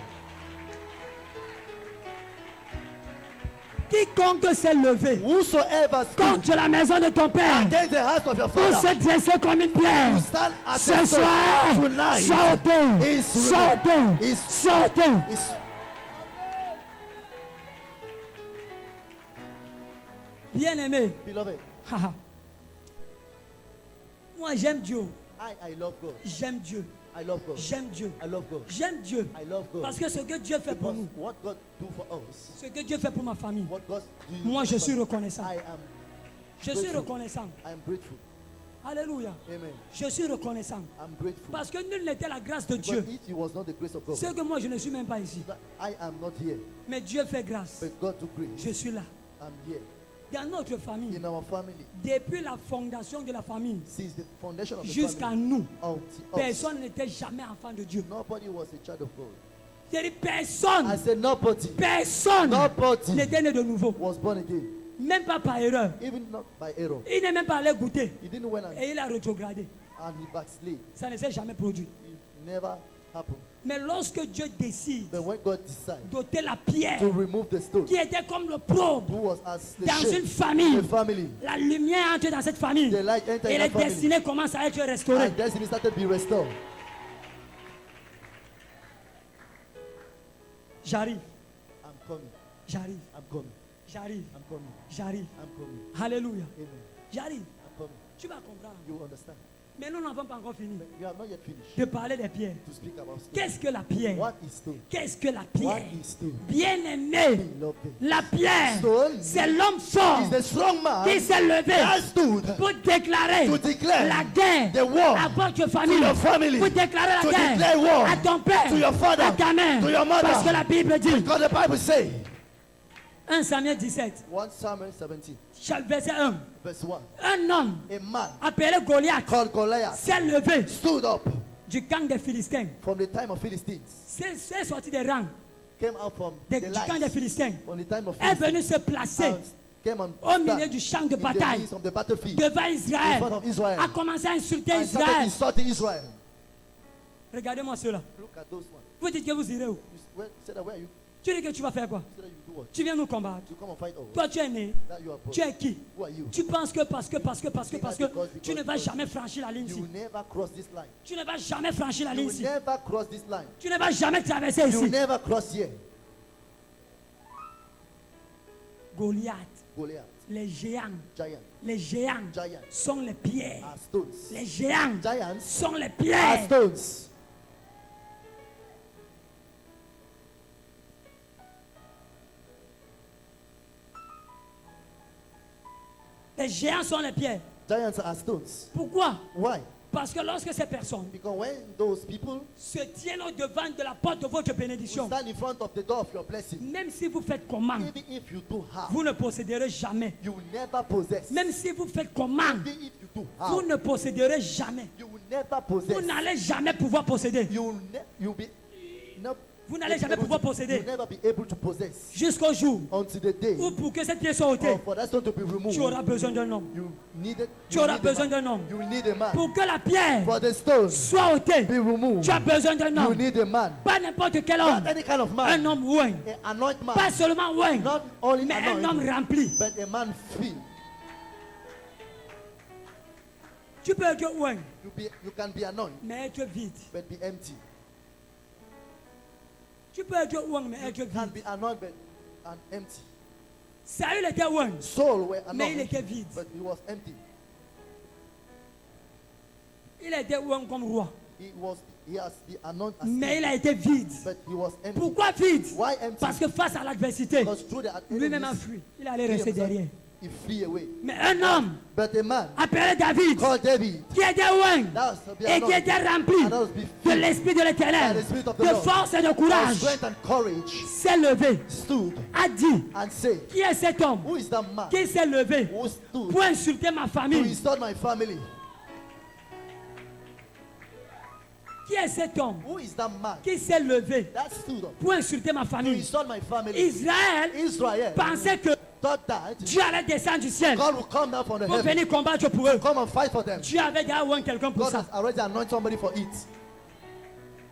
Quiconque s'est levé Whosoever speaks contre la maison de ton père, against the house of your pour father, se dresser comme une pierre, to stand at ce the soir, door tonight, sortez, is sortez, is sortez. is Bien aimé, beloved. moi j'aime Dieu, I love God. j'aime Dieu, I love God. j'aime Dieu, I love God. j'aime Dieu. I love God. Parce que ce que Dieu fait pour Because nous, what God do for us, ce que Dieu fait pour ma famille, what God do moi je for suis us, reconnaissant. I am Je suis reconnaissant. I am grateful. Alléluia. Amen. Je suis reconnaissant. I'm grateful. Parce que nul n'était la grâce de But Dieu. if it was not the grace of God, C'est que moi je ne suis même pas ici. I am not here. Mais Dieu fait grâce. But God to grace, Je suis là. I'm here. Dans notre famille, In our family, depuis la fondation de la famille since the foundation of the jusqu'à family, nous, until us, personne n'était jamais enfant de Dieu. nobody was a child of God. C'est-à-dire personne, I said nobody personne Nobody n'était né de nouveau. was born again. Même pas par erreur. even not by error. Il n'est même pas allé goûter. He didn't went Et il a rétrogradé. and he backslid. Ça ne s'est jamais produit. It never happened. Mais lorsque Dieu décide But when God decided d'ôter la pierre to remove the stone, qui était comme le probe who was as the dans shape, une famille, the family, la lumière entre dans cette famille the light entered et in les that family, destinées commencent à être restaurées. and destiny started to be restored. J'arrive, I'm coming. j'arrive, I'm coming. j'arrive, I'm coming. j'arrive. I'm coming. Alléluia. Amen. J'arrive. I'm coming. Tu vas comprendre. You understand? Mais nous n'avons pas encore fini You have not yet finished de parler des pierres. to speak about stone. Qu'est-ce que la pierre? What is stone? Qu'est-ce que la What pierre? is stone? Bien-aimé, Beloved. la pierre, Stone c'est l'homme fort is the strong man qui s'est levé that stood pour déclarer to declare la guerre the war à votre to famille, your family, pour déclarer la to guerre declare war à ton père, to your father, à ta mère, to your mother. parce que la Bible dit, because the Bible says 1 Samuel 17, 1 Samuel 17 verset 1, verse 1, un homme a man appelé Goliath called Goliath s'est levé stood up du camp des Philistins, from the time of Philistines, s'est sorti des rangs came out from du the camp des light Philistins, from the time of est Philistines, venu se placer and came on au milieu stand du champ de in the bataille midst of the battlefield devant in Israël, front of Israel a commencé à insulter and started Israël. insulting Israel. Regardez-moi cela. Look at those ones. Vous dites que vous irez où? Say that where you Tu dis que tu vas faire quoi? say that you do what? Tu viens nous combattre. You come and fight all. Toi, tu es né. That you are born. Tu es qui? Who are you? Tu penses que parce que tu ne vas jamais franchir la ligne You ici. will never cross this line. Tu ne vas jamais franchir la You ligne will ici. never cross this line. Tu ne vas jamais traverser You will ici. never cross here. Goliath, Goliath, les géants, giant, sont les pierres. are stones. Les géants Giants sont les are pierres. stones. Les géants sont les pierres. Giants are stones. Pourquoi? Why? Parce que lorsque ces personnes Because when those people se tiennent au devant de la porte de votre will bénédiction, stand in front of the door of your blessing, même si vous faites comment, even if you do harm, vous ne posséderez jamais. you will never possess. Même si vous faites comment, Even if you do vous harm, ne posséderez jamais. you will never Vous possess. n'allez jamais pouvoir posséder. You'll be not Vous n'allez jamais able pouvoir to- posséder. You'll never be able to possess Jusqu'au jour until the day où pour que cette pièce soit ôtée, for that stone to be removed. tu auras besoin d'un homme. You need Tu auras besoin d'un homme. You will need a man. Pour que la pierre For the stone soit ôtée, be removed, tu as besoin d'un you homme. need a man. Pas n'importe quel homme. Not any kind of Un man. homme ouin. An anoint man. Pas seulement ouin, Not only mais un homme anoint, rempli. but a man filled. Tu peux être ouin, You can be anointed, mais être vide. but be empty. Tu peux être ouin, mais être You can vide. be anointed, but empty. Saül était ouin, Saul were mais il anointed, était vide. but he was empty. Il était ouin comme roi, He has been anointed as mais il king, a été vide. but he was empty. Pourquoi vide? Why empty? Parce que face à l'adversité, Because through the lui-même a enemies, fui. Il allait rester derrière. he flee away. Mais un homme But a man appelé David, called David, qui était ouin that was to be et qui anointed, était rempli and that was be de filled l'esprit de l'éternel, by the Spirit of the de Lord, force et de of courage, strength and courage, s'est levé, stood a dit, and said, qui est cet homme who is that man qui s'est levé who stood pour insulter ma to famille? insult my family? Qui est cet homme Who is that man qui s'est levé that stood up pour insulter ma to famille? insult my family? Israël Israel pensait que thought that Dieu allait descendre du ciel God will come down from the pour heaven, venir combattre pour eux. come and fight for them. Dieu avait déjà ouin quelqu'un pour God ça. has already anointed somebody for it.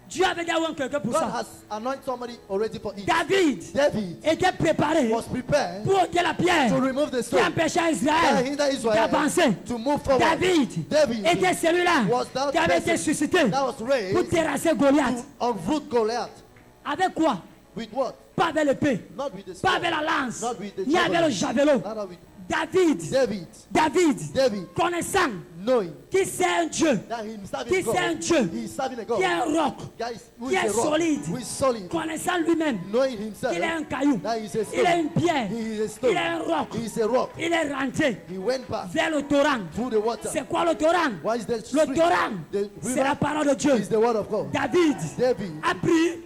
Dieu avait déjà ouin quelqu'un pour God ça. has anointed somebody already for it. David David était préparé was prepared pour ôter la pierre to remove the qui stone empêchait that Israël hindered Israel d'avancer. to move forward. David David était celui-là was that qui avait été person suscité that was pour raised terrasser Goliath. to uproot Goliath. Avec quoi? With what? Pas avec l'épée, Not with the pas sword, avec la lance, not with the ni avec le javelot. not with David, David, connaissant knowing qui c'est un Dieu, that he is serving qui God, c'est un Dieu, he is serving a qui est un God, roc, guys, who qui is est a rock, solide, who is solid, connaissant lui-même knowing himself qu'il est un caillou, that he is a il est stone, une pierre, he is a stone, il est un roc, he is a rock. il est rentré He went back vers le torrent. through the water. C'est quoi le torrent? What is the Le stream? torrent, The c'est la river parole de Dieu. is the word of God. David David, a pris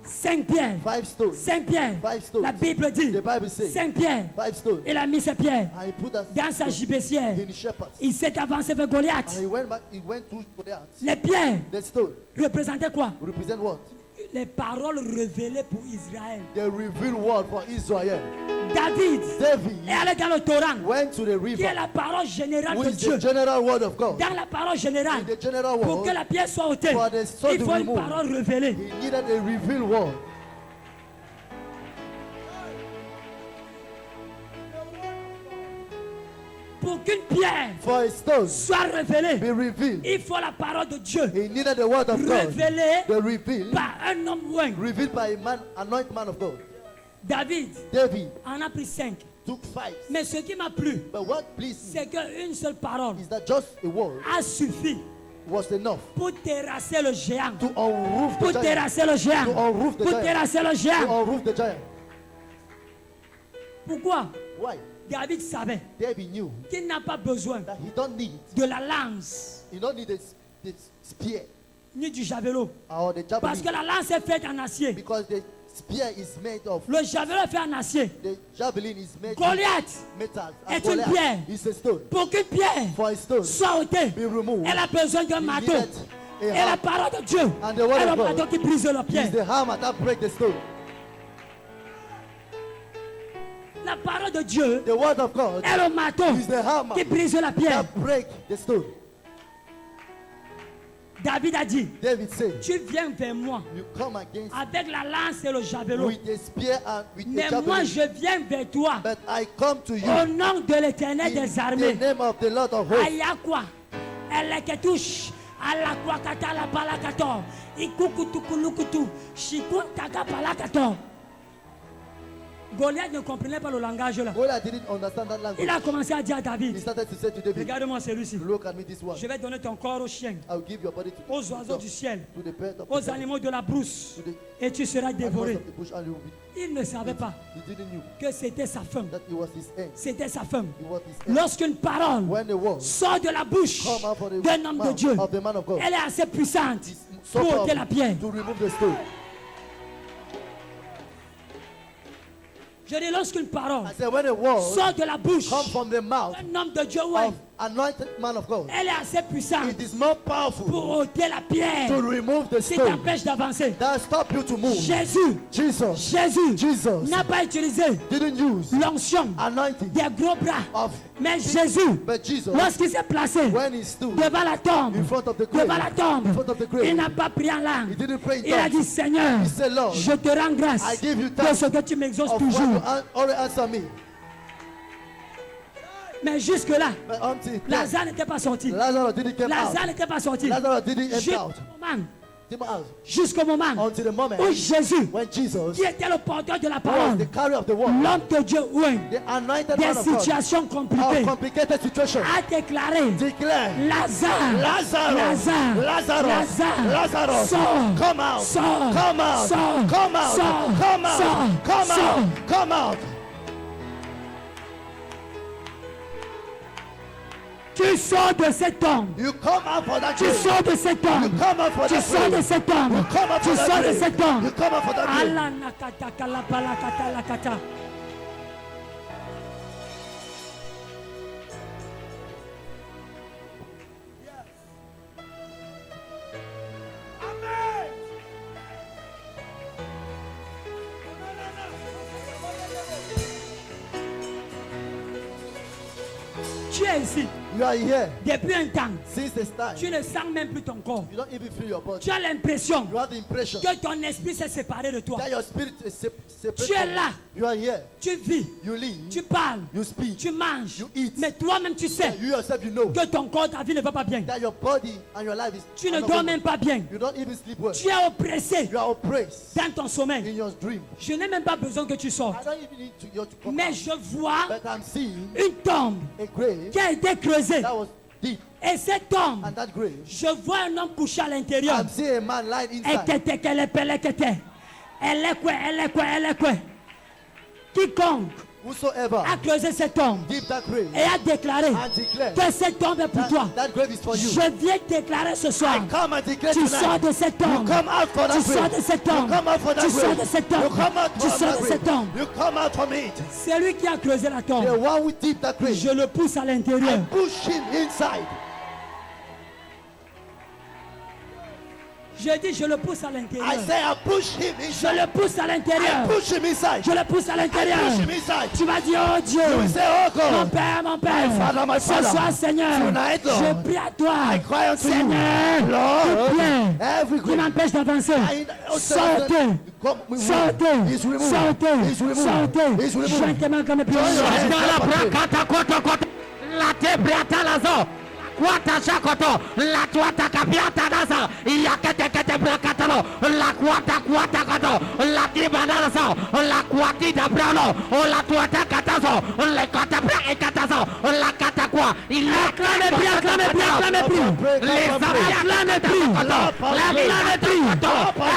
5 pierres. 5 stones, 5 pierres. 5 stones. La Bible dit The Bible says 5 pierres. 5 stones. Il a mis ses pierres And he put that dans sa gibecière. in shepherds. Il s'est avancé vers Goliath. And he went back, he went through Goliath. Les pierres The stone représentaient quoi? represent what? les paroles révélées pour Israël. The revealed word for Israel. David est allé dans le Torah, Went to the qui est river. la parole générale Who de is Dieu. the general word of God. Dans la parole générale, In the general pour que word, la pierre soit ôtée, for the stone il to faut be une removed. parole révélée. He needed a revealed word. Pour qu'une pierre For a stone soit révélée, be revealed. il faut la parole de Dieu He needed the word of God. révélée The revealed. par un homme loin. Revealed by a man, anointed man of God. David David en a pris 5. took 5. Mais ce qui m'a plu, But what pleased me c'est qu'une seule parole is that just a word a suffi was enough pour terrasser le géant. to unroof Pour the giant. terrasser le géant. To unroof the Pour giant. terrasser le To géant. unroof the giant. Pourquoi? Why? David savait David knew qu'il n'a pas besoin that he don't need, de la lance he don't need the spear ni du javelot. or the Parce que javelin, la lance est faite en acier. because the spear is made of, Le javelot est fait en acier. the javelin is made of Goliath metal. est And une pierre. Goliath is a stone. Pour qu'une pierre For a stone soit ôtée, be removed, elle a besoin d'un he marteau. needed a Et la hammer. parole de Dieu And the word est le of God marteau qui brise la Is pierre. the hammer that break the stone. La parole de Dieu The word of God est le marteau is the hammer qui brise la pierre. that break the stone. David a dit, David said, tu viens vers moi you come against avec la lance et le javelot. with a spear and with Mais a moi, javelin, je viens vers toi but I come to au you nom de l'Éternel in des the armées. name of the Lord of hosts. Ayakwa, eleketouche, alakwakata la palakato, ikukutukulukutu, shikuntaka palakato. Goliath ne comprenait pas le langage là. Goliath didn't understand that Il language. a commencé à dire à He David, started to say to David, regarde-moi celui-ci. look at me this one. Je vais donner ton corps aux chiens, I'll give your body to aux oiseaux du ciel, to the bird of the aux sky, animaux de la brousse, to the et tu seras animals dévoré. of the bush, and you will be. Il ne savait pas He didn't know que c'était sa femme. that it was his end. C'était sa femme. It was his end. Lorsqu'une parole When the word sort de la bouche come out from the d'un homme de mouth Dieu, of the man of God, elle est assez puissante it's so pour ôter powerful la pierre. to remove the stone. Je dis, lorsqu'une parole I said, when the word sort de la bouche come from the mouth d'un homme de Dieu, ouais, of anointed man of God, elle est assez puissante it is more powerful pour ôter la pierre to remove the qui stone t'empêche d'avancer. that stop you to move. Jésus Jesus n'a pas utilisé didn't use l'onction anointing des gros bras. of, Mais Jésus, but Jesus, lorsqu'il s'est placé when he stood devant la tombe, in front of the grave, devant la tombe, in front of the grave, il n'a pas pris en langue. he didn't pray in Il a dit, tongues. Seigneur, He said, Lord, je te rends grâce I give you de thanks ce que tu m'exauces of what toujours. you already answer me. Mais jusque-là, But until then, Lazare n'était pas sorti. Lazarus didn't come Lazare out. n'était pas sorti. Lazarus didn't enter Jusqu'au out. moment, Came out. jusqu'au moment Until the moment où Jésus, when Jesus qui était le porteur de la was parole, the carrier of the word, l'homme de Dieu, oui, the anointed des man of God, situations of compliquées, complicated situation, a déclaré, declare, Lazare, Lazarus, Lazarus, Lazarus, sors, come out, sors, come out, sors, come out, sors, come out, sors, come sors. out, come out. Tu sors de cette tombe. You come out for that Tu grave. sors de cette tombe. You come out for Tu that sors de grave. cette tombe. You come out Tu for that sors de grave. cette tombe. You come out for that grave. Allah nakata kalapala kata la kata. Tu es ici You are here depuis un temps. since the start. Tu ne sens même plus ton corps. You don't even feel your body. Tu as l'impression You have the impression que ton esprit s'est séparé de toi. that your spirit is separate. Tu es from là. you. You are here. Tu vis, You live. tu parles, You speak. tu manges. You eat. Mais toi-même, tu sais You yourself, you know que ton corps, ta vie ne va pas bien. that your body and your life is. Tu ne are not dors good. même pas bien. You don't even sleep well. Tu es oppressé You are oppressed dans ton in sommeil. your dream. Je n'ai même pas besoin que tu I sortes. don't even need to, you to come Mais out. je vois But I'm seeing une tombe a grave qui a été creusée. that was deep. Et cette tombe, And that grave, je vois un homme couché à l'intérieur. I'm seeing a man lying inside. Ekete kele pele kete. Elle est quoi, elle est quoi, elle est quoi. Quiconque Whosoever a creusé cette tombe deep that grave et a déclaré and declare que cette tombe est pour toi. that grave is for you. Je viens déclarer ce soir. Come and declare Tu sors tonight. de cette You tombe. come out for that Tu sors grave. de cette You tombe. come out for that Tu sors grave. de cette You tombe. come out Tu from sors that de cette grave. tombe. You come out from it. C'est lui qui a creusé la The tombe. one who deep that grave. Je le pousse à l'intérieur. Push him inside. Je dis, je le pousse à I l'intérieur. say I push him Je inside. le pousse à l'intérieur. I push him inside. Je le pousse à l'intérieur. I push him inside. Tu vas dire, oh Dieu, You will say, oh mon God, Père, mon Père, my Father, my ce Father, soir, Seigneur, tonight, Lord, je prie à toi, I cry unto Seigneur, you, Lord, tout bien every qui good m'empêche d'avancer, sortez, He's sortez, removed. sortez, He's removed. sortez, He's removed. jointement comme Join your hands. La brakata koto koto. La te brata lazo. Kwata shakoto. La tuata kapiata nasa. Yakete kete brakata lo. La kwata koto. La tibana lazo. La kwati da brano. La tuata katazo. La kata bra ekatazo. La kata kwa. acclamez plus, acclamez plus, acclamez plus, Les acclamez plus, acclamez plus,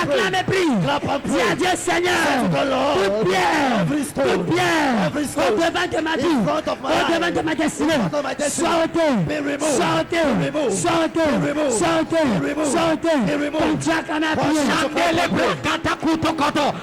acclamez plus. Dis à Dieu Seigneur, tout bien, au devant de ma vie, au devant de ma destinée, sortez, sortez, sortez, sortez, sortez. Ton Dieu acclamez à prier.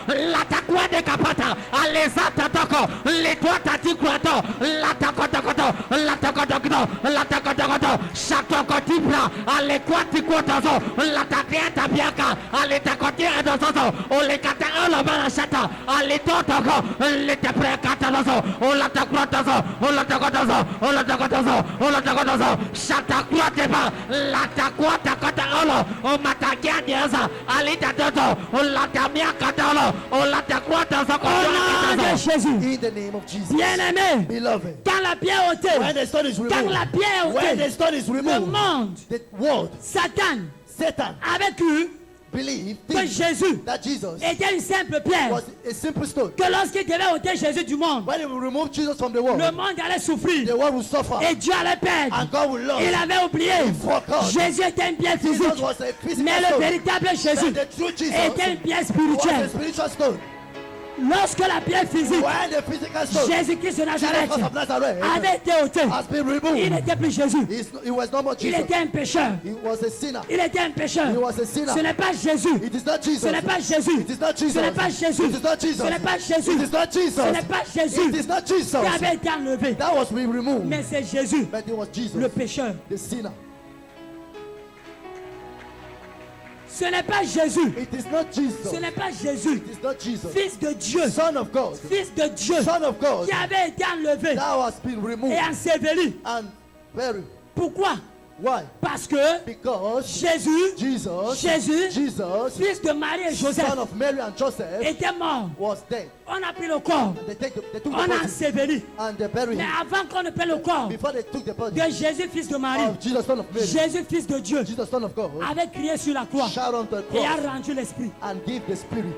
La takwa de kapata, alezata toko, les toi tati kwato, la takoto koto, la takoto koto, la takoto koto, shatoko tipla, ale kwati kwotazo, la takieta biaka, ale takoti adososo, o le kata ala bala shata, ale totoko, le te prekataloso, o la takwotazo, o la takotazo, o la takotazo, o la takotazo, shatakwatepa, la takwata kata olo, o matakia diaza, ale tatoto, o la tamia katalo, o la takwatazo, Au nom de Jésus, In the name of Jesus. bien-aimé, Beloved, quand la pierre est ôtée, when the stone is quand la removed, pierre est when the ôtée, stone is le removed, monde, the world, Satan, Satan, avait cru believed que Jésus that Jesus était une simple pierre. was a simple stone. Que lorsqu'il devait ôter Jésus du monde, When he will remove Jesus from the world, le monde allait souffrir the world will suffer et Dieu allait perdre. and God will lose. Il avait oublié, forgot. Jésus était une pierre Jesus physique, was a physical mais le stone. véritable Jésus But the true Jesus était une pierre was a spirituelle. spiritual stone. Lorsque la pierre physique, When the physical stone, Jésus-Christ de Nazareth, Jesus of Nazareth, avait été ôté, has been il removed, n'était plus Jésus, he was no more il Jesus. était un pécheur. He was a sinner. Il était un pécheur. He was a sinner. Ce n'est pas Jésus. It is not Jesus. Ce n'est pas Jésus. It is not Jesus. Ce n'est pas Jésus. It is not Jesus. Ce n'est pas Jésus. It is not Jesus. Ce n'est pas Jésus It is not Jesus. qui avait été enlevé. That was being removed. Mais c'est Jésus, But it was Jesus, le pécheur. the sinner. Ce n'est pas Jésus. It is not Jesus. Ce n'est pas Jésus, It is not Jesus. Fils de Dieu, Son of God. Fils de Dieu, Son of God. qui avait été enlevé That has been removed et enseveli. and buried. Pourquoi? Why? Parce que Because Jésus, Jesus, fils de Marie et Joseph, son of Mary and Joseph, était mort. was dead. On a pris le corps, They took on the a body enseveli. and they buried Mais him. avant qu'on ne prenne le corps Before they took the body de Jésus, fils de Marie, of Jesus, son of Mary, Jésus, fils de Dieu, Jesus, son of God, avait crié sur la croix shout unto the et a cross rendu l'esprit. and give the spirit.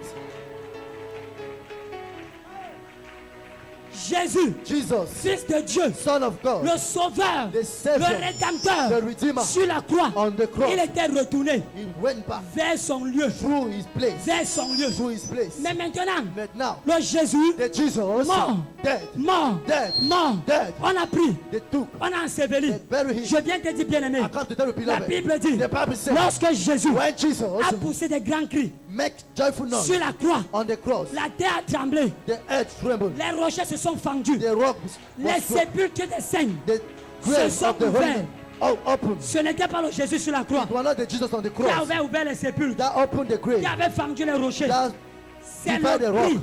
Jésus, Jesus, fils de Dieu, son of God, le sauveur, the Savior, le rédempteur, the Redeemer, sur la croix, on the cross, il était retourné he went back vers son lieu, through his place, vers son lieu. through his place. Mais maintenant, But now, le Jésus, the Jesus, mort, dead, mort, dead, mort, dead, on a pris, they took, on a enseveli. they buried him. Je viens te dire, bien-aimé, I come to tell you, la beloved, Bible dit, the Bible says, lorsque Jésus when Jesus a poussé des grands cris make joyful noise sur la croix, on the cross, la terre a tremblé, the earth trembled, les rochers se sont fendus, the rock les was struck, sépulcres des saints the se grave sont of the holy ouverts. man all opened. Ce n'était pas le Jésus sur la croix It was not the Jesus on the qui a cross ouvert les sépulcres, that opened the grave, qui avait fendu les rochers. that C'est divided the le rock. cri,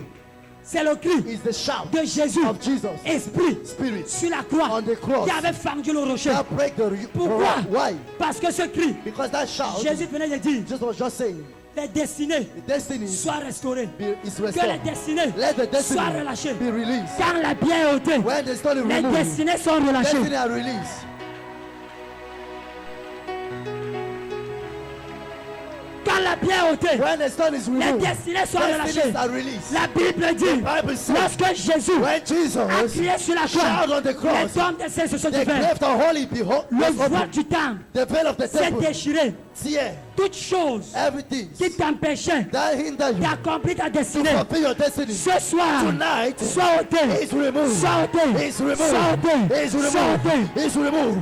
c'est le cri is the shout de Jésus, of Jesus, esprit, spirit, sur la croix, on the cross qui avait fendu le rocher. that break the Pourquoi? rock. Why? Parce que ce cri, Because that shout, Jésus venait de dire, Jesus was just saying, les destinés the destiny soient restaurées, is que les restored. destinés Let the destiny soient relâchées. be released. Quand la pierre est ôtée, When the stone is les removed, destinés sont relâchées. destiny are released. Quand la pierre est ôtée, When the stone is les removed, destinés sont relâchées. destinies are released. La Bible dit, Bible says, lorsque Jésus when a Jesus crié sur la shout croix, on the les cross, tombes des saints se sont the ouvertes. grave of holy behold Le was voile opened. du temple The veil of the s'est temple déchiré. tear Toutes choses everything qui t'empêchaient that hinder you d'accomplir ta to destinée, fulfill your destiny. ce soir, Tonight sois ôté, is removed. sois ôté, Is removed. sois ôté, Is sois ôté. removed. Is removed.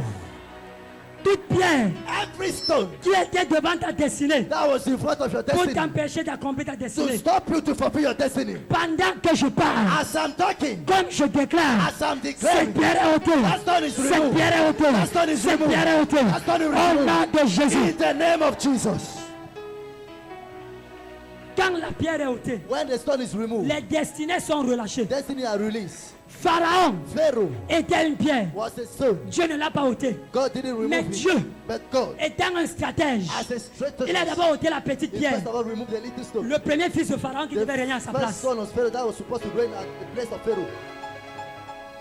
Toute pierre Every stone qui était devant ta destinée that was in front of your pour destiny t'empêcher d'accomplir ta to destinée. stop you to fulfill your destiny. Pendant que je parle, As I'm talking, comme je déclare, as I'm cette declaring, pierre est ôtée, that stone is cette removed. pierre est ôtée, That stone is cette removed. pierre est ôtée. That stone is Au removed. nom de Jésus, In the name of Jesus. Quand la pierre est ôtée, when the stone is removed, les destinées sont relâchées. destiny are released. Pharaon Pharaoh était une pierre. was a stone. Dieu ne l'a pas ôté. God didn't remove Mais it. Dieu, But God, étant un stratège, as a strategist, il a d'abord ôté la petite he pierre. first of all removed the little stone. Le premier fils de Pharaon qui The devait régner à sa first place. son of Pharaoh that was supposed to reign at the place of Pharaoh.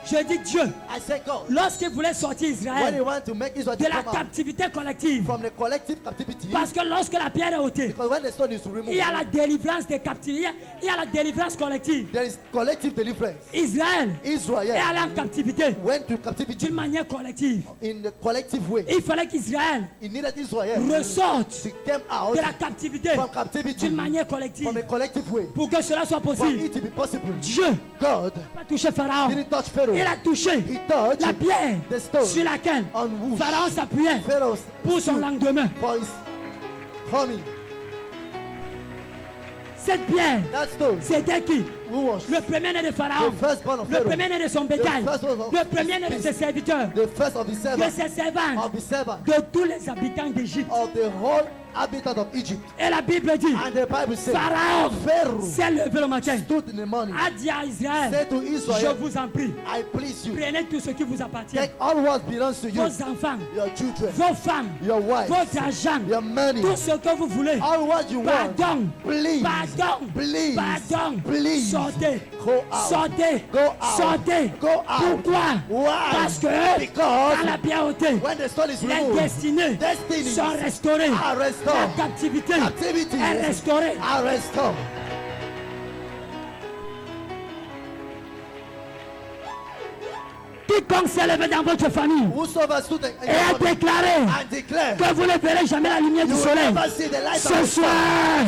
Je dis Dieu, I said God, lorsqu'il voulait sortir when he Israël wanted to make Israel de to la come out captivité collective, from the collective captivity, parce que lorsque la pierre est ôtée, because when the stone is removed, il y a la délivrance des captifs, il y a la délivrance collective. there is collective deliverance. Israël est Israel allé en captivité went to captivity d'une manière collective. in the collective way. Il fallait qu'Israël He needed Israel ressorte to come out de la captivité from captivity d'une manière from collective. a collective way. Pour que cela soit For possible, it to be possible, Dieu God n'a pas touché Pharaon. didn't touch Pharaoh. Il a touché He touched la pierre the stone sur laquelle on which Pharaon s'appuyait Pharaoh pour son lendemain. for his coming. Cette pierre, That stone, c'était qui? who was Le premier-né de Pharaon, the firstborn of le Pharaoh, premier-né de son bétail, The first of le premier-né de ses serviteurs, the first of the de servants, ses servantes, of the servants, de tous les habitants d'Égypte. of the whole habitat of Egypt. Et la Bible dit, And the Bible says, Pharaon Pharaoh s'est levé le matin, stood in the morning, a dit à Israël, said to je Israel, vous en prie, I please you, prenez tout ce qui vous appartient, take all what belongs to you, vos enfants, your children, vos femmes, your wives, votre argent, your money, tout ce que vous voulez. all what you want. Pardon, Please, pardon, please, pardon, please, sortez, go out. sortez, Go out. sortez. Go out. Pourquoi? Why? Parce que Because quand la pierre ôtée, when the stone is les removed, destinées destinies sont restaurées. are restored. La captivité Captivity est restaurée. are restored. Quiconque s'est levé dans votre famille Whosoever stood in et a your family déclaré and declare, que vous ne verrez jamais la lumière du you will soleil. never see the light of Ce the soir,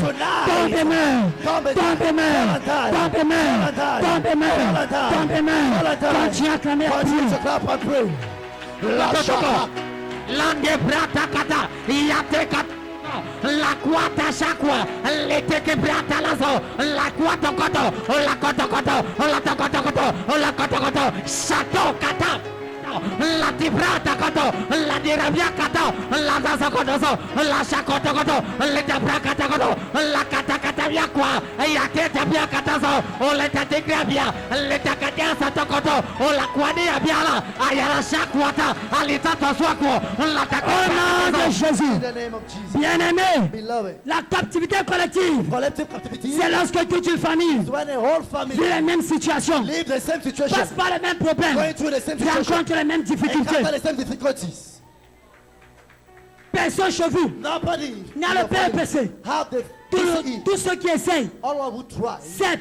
sun. tombe et meurt, Tombe et tombe et meurt, tombe et meurt, tombe et meurt, tombe et meurt. Continue à clamer à Continue Dieu. to clap and pray. La shaka. Lande brata kata, yate kata. La kuata shakwa, lete ke brata lazo, la kuata koto, la koto koto, la koto koto, la koto koto, shato kata. La tibrata koto, la dirabia kata, la zazo koto, la shakoto koto, le tabra kata koto, la kata kata yakwa, yate tabia kata zo, le tatigravia, le takadia sato koto, la kwani abiala, ayala shakwata, alita toswako, la Au takata. nom de Jésus, In the name of Jesus. bien-aimé, Beloved, la captivité collective, collective captivity c'est lorsque toute une famille is when a whole family vit les mêmes situations, live the same situation, passe par les mêmes problèmes, going through the same situation, rencontre les mêmes difficultés. encounter the same difficulties. Personne chez vous Nobody n'a in le your père family péché. have the PCE. Tous ceux qui essayent, All one who try. CEP,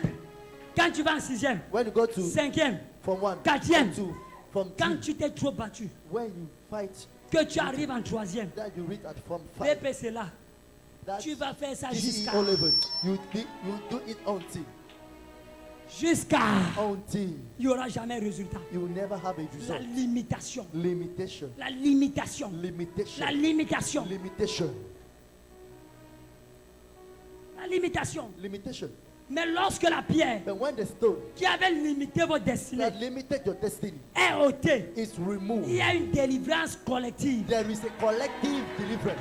quand tu vas en 6e, When you go to 5e, from 1, Quatrième. from 2, from quand 2, tu t'es trop battu, when you fight, que tu arrives en 3e, that you read at from 5, PPC là, that tu vas faire ça PCE jusqu'à O level, you do it until il n'y aura jamais résultat. you will never have a La result. limitation, Limitation, la limitation, limitation, la limitation, limitation, la limitation. limitation. Mais lorsque la pierre But when the stone qui avait limité votre destinée that limited your destiny est ôtée, is il removed, y a une délivrance collective. there is a collective deliverance.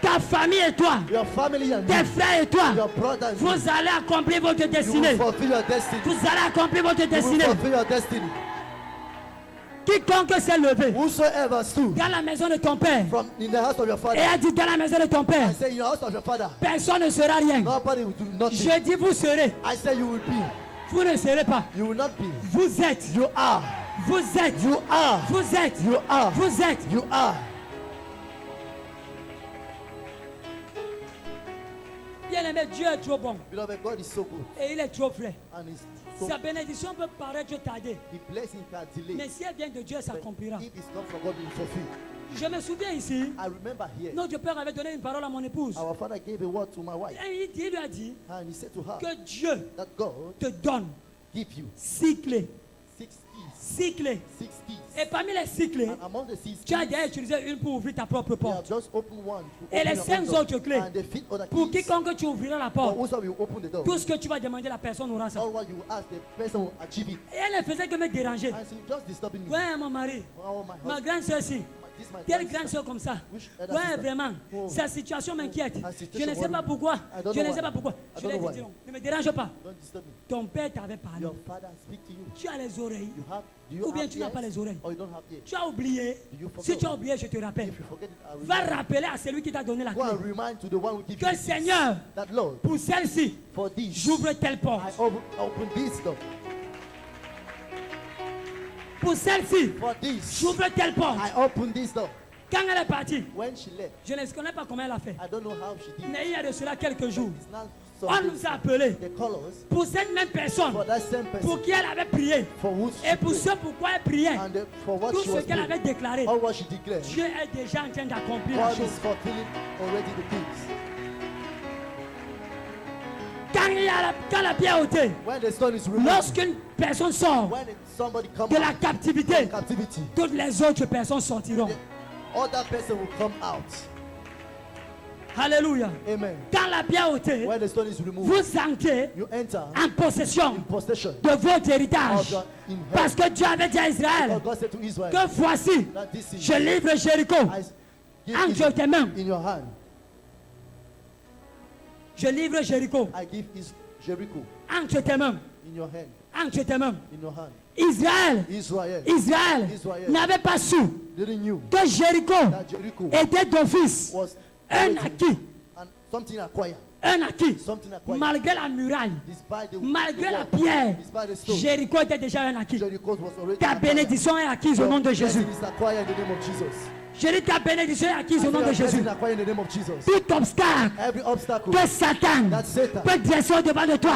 Ta famille et toi, Your family and tes you, frères et toi, your brothers, vous allez accomplir votre you will destinée. fulfill your destiny. Vous allez accomplir votre You will destinée. fulfill your destiny. Quiconque s'est levé Whosoever stood dans la maison de ton père from in the house of your et father a dit dans la maison de ton père, I say in the house of your father, personne ne sera rien. nobody will do nothing. Je dis vous serez, I say you will be. vous ne serez pas. You will not be. Vous êtes, You are. vous êtes, You are. vous êtes, You are. vous êtes. You are. Bien-aimé, Dieu est trop bon Beloved, God is so good et il est trop vrai. and He's so Sa bénédiction peut paraître tardée, The blessing can delay. mais si elle vient de Dieu, elle s'accomplira. If it's come from God, it will fulfill. Je me souviens ici, I remember here, notre père avait donné une parole à mon épouse. our father gave a word to my wife, Et il lui a dit and he said to her que Dieu that God te donne give you 6 clés. 6 keys. 6 clés. 6 keys. Et parmi les 6 clés, And among the 6 tu as keys, déjà utilisé une pour ouvrir ta propre you porte. have just opened one. To Et open les your 5 own door. autres clés, And the 5 other pour keys, quiconque tu ouvriras la for porte, whosoever will open the door, tout ce que tu vas demander, la personne aura ça. all what you ask, the person will achieve it. Et elle ne faisait que me déranger. And so just disturbing me. Ouais, mon mari, Oh, my ma husband, grande soeur, si, Quelle grande soeur comme ça. Ouais, vraiment. Sa situation m'inquiète. Je ne sais pas pourquoi. Je ne sais pas pourquoi. Je l'ai dit, non, ne me dérange pas. Ton père t'avait parlé. Tu as les oreilles. Ou bien tu n'as pas les oreilles. Tu as oublié. Si tu as oublié, je te rappelle. Va rappeler à celui qui t'a donné la clé. Que Seigneur, pour celle-ci, j'ouvre telle porte. Pour celle-ci, j'ouvre telle porte. Quand elle est partie, je ne connais pas comment elle a fait. Mais il y a de cela quelques jours, on nous a appelés pour cette même personne pour qui elle avait prié et pour ce pourquoi elle priait. Tout ce qu'elle avait déclaré, Dieu est déjà en train d'accomplir la chose. Quand la pierre est ôtée, lorsqu'une personne sort de la captivité, toutes les autres personnes sortiront. Alléluia. Quand la pierre est ôtée, vous entrez en possession de votre héritage. Parce que Dieu avait dit à Israël que voici, je livre Jéricho entre tes mains. Je livre Jéricho entre tes mains. Entre tes mains. Israël n'avait pas su que Jéricho était d'office un acquis. Un acquis. Malgré la muraille, malgré la pierre, Jéricho était déjà un acquis. Ta bénédiction est acquise au nom de Jésus. Je dis ta bénédiction est acquise au nom de Jésus. Tout obstacle que Satan peut dresser devant de toi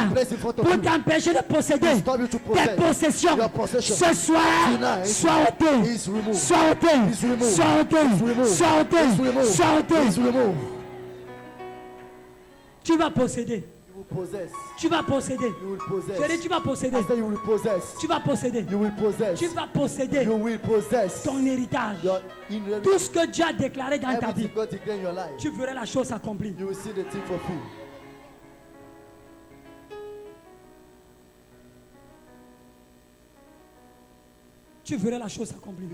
pour t'empêcher de posséder tes possessions, ce soir, sois ôté, sois ôté, sois ôté, sois ôté, sois ôté. Tu vas posséder. Tu vas posséder. Je dis tu vas posséder. Tu vas posséder. Tu vas posséder ton héritage. Tout ce que Dieu a déclaré dans ta vie, tu verras la chose accomplie. Tu verras la chose accomplie.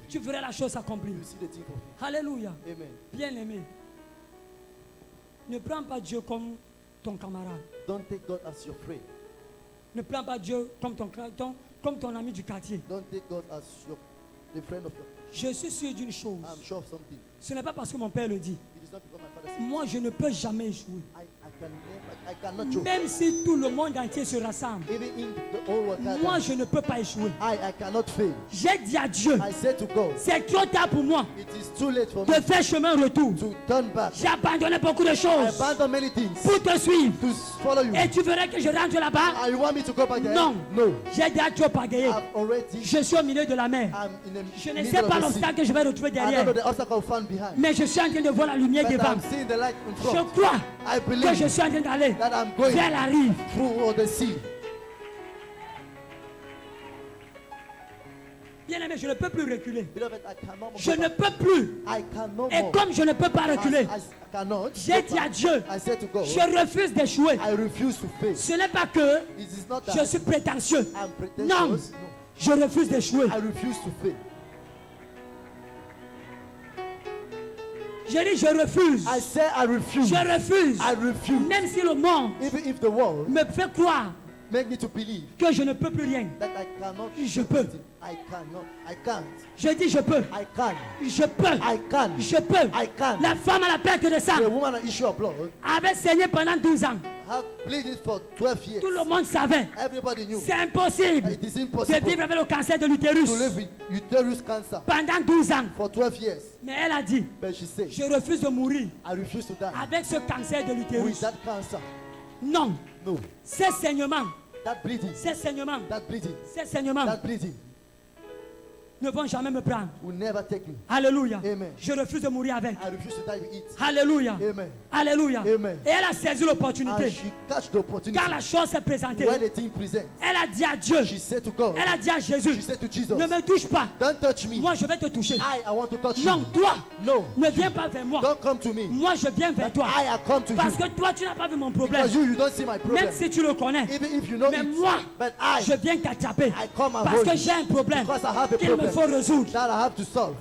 Tu verras la chose accomplie. Alléluia. Bien-aimé, ne prends pas Dieu comme ton camarade. Don't take God as your friend. Ne prends pas Dieu comme ton ami du quartier. Don't take God as the friend of your. Je suis sûr d'une chose. I'm sure of something. Ce n'est pas parce que mon père le dit. It is not because my father said. Moi, je ne peux jamais échouer. I cannot joke. Même si tout le monde entier se rassemble, Even in the whole world, moi, je ne peux pas échouer. I cannot fail. J'ai dit à Dieu, I said to God, c'est trop tard pour moi it is too late for de me faire chemin retour. to turn back. J'ai abandonné beaucoup de I choses abandon many things pour te suivre. to follow you. Et tu verrais que je rentre là-bas? And you want me to go back there? Non. No. J'ai déjà trop pagayé. I've already. Je suis au milieu de la mer. I'm in the Je ne middle sais of pas the sea. l'obstacle que je vais retrouver I don't derrière. know the obstacle found behind. Mais je suis en train de voir la lumière But devant. I'm seeing the light in Je front. crois I que believe je suis en train d'aller that I'm going vers la rive. through the sea. Bien-aimé, je ne peux plus reculer. Beloved, I cannot Je go ne back. peux plus. I cannot Et more. comme je ne peux pas reculer, I cannot. j'ai dit à Dieu, I said to God, je refuse d'échouer. I refuse to fail. Ce n'est pas que It is not that je suis prétentieux. I'm Non, pretentious. No. je refuse d'échouer. I refuse to fail. J'ai dit, je refuse. I say I refuse. Je refuse. I refuse. Même si le monde Even if the world me fait croire make me to believe que je ne peux plus rien, that I cannot, je peux. I cannot. I can't. Je dis, je peux. I can. Je peux. I can. Je peux. I can. La femme à la perte de sang The woman an issue of blood avait saigné pendant 12 ans. have bleeding for 12 years. Tout le monde savait. Everybody knew. C'est impossible It is de impossible vivre avec le cancer de l'utérus to live with uterus cancer pendant 12 ans. for 12 years. Mais elle a dit, But she said, je refuse de mourir I refuse to die avec ce cancer de with l'utérus. that cancer. Non. No. Ces saignements, That bleeding. ces saignements, That bleeding. ces saignements That bleeding ne vont jamais me prendre. will never take me. Alléluia. Amen. Je refuse de mourir avec. I refuse to die with it. Alléluia. Amen. Alléluia. Amen. Et elle a saisi And l'opportunité. she catch the opportunity Quand la chose s'est présentée, when the thing presents. elle a dit à Dieu, She said to God, elle a dit à Jésus, she said to Jesus, ne me touche pas. don't touch me. Moi, je vais te toucher. I want to touch Non, you. toi, No, ne viens pas vers moi. don't come to me. Moi, je viens vers toi. I come to Parce you. que toi, tu n'as pas vu mon problème. Because you don't see my problem. Même si tu le connais. Even if you know Mais it. moi, But I je viens t'attraper. come and Parce hold que you. j'ai un problème Because I have a qu'il me problem faut résoudre. that I have to solve.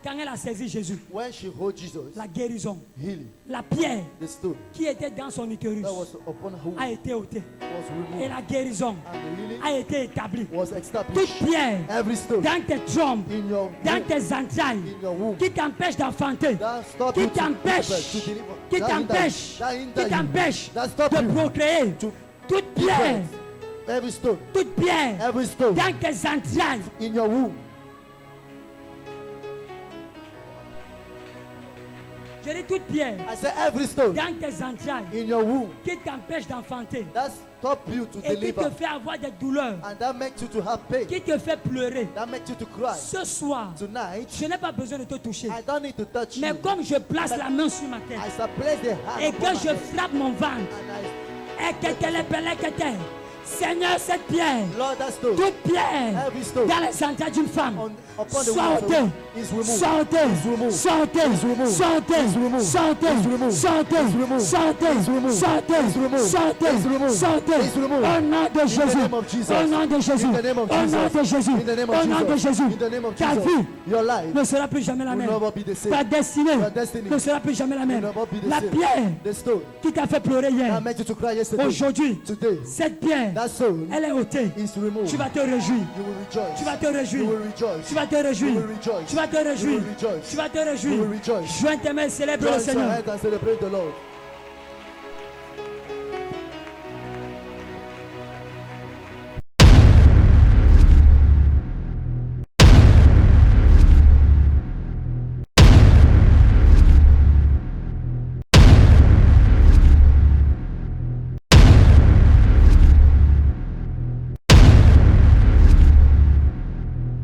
Quand elle a saisi Jésus, when she hold Jesus, la guérison, healing, la pierre the stone qui était dans son utérus that was upon her a womb été ôtée. was Et removed, la guérison and the healing a été établie. was Toute established. pierre Every stone dans tes trompes, in your dans womb, tes entrailles, in your womb, qui t'empêche d'enfanter, that stop qui you to t'empêche, deliver, qui that hinder you, t'empêche, that qui hinder you, t'empêche that stop de you procréer. to Toute pierre, every stone, toute pierre every stone dans tes entrailles, in your womb. je dis toute pierre I say every stone dans tes entrailles in your womb qui t'empêche d'enfanter that stop you to et qui te deliver, fait avoir des douleurs, and that makes you to have pain, qui te fait pleurer. that makes you to cry. Ce soir, Tonight, je n'ai pas besoin de te toucher. I don't need to touch Mais you. comme je place la main sur ma tête I shall place the hand et upon que my je head, frappe mon ventre, and et que tes pellequetés, Seigneur, cette pierre, Lord, that stone, toute pierre every stone dans les entrailles d'une femme, upon the soit woman's ôtée, womb is removed. soit ôtée, Is removed. soit ôtée, Is removed. soit ôtée, Is removed. soit ôtée, Is removed. soit ôtée, Is removed. soit ôtée, Is removed. soit ôtée, Is removed. soit ôtée, Is removed. soit ôtée. Is removed. Au nom de In the Jésus, name of Jesus. au nom de Jésus, In the name of au nom de Jesus. Jésus, In the name of au nom de Jesus. Jésus, In the name of ta Jesus. vie Your life ne sera plus jamais la will même. never be the same. Ta destinée Your destiny ne sera plus jamais la will même. never be the La same. pierre The stone qui t'a fait pleurer hier, that made you to cry yesterday, aujourd'hui, today, cette pierre, that stone elle est ôtée. is removed. Tu vas te réjouir. You will rejoice. Tu vas te You réjouir. will rejoice. Tu vas te You réjouir. will rejoice. Tu vas te You réjouir. will rejoice. Tu vas te You réjouir. will rejoice. Joins tes mains et célèbre le Join your Seigneur. hands and celebrate the Lord.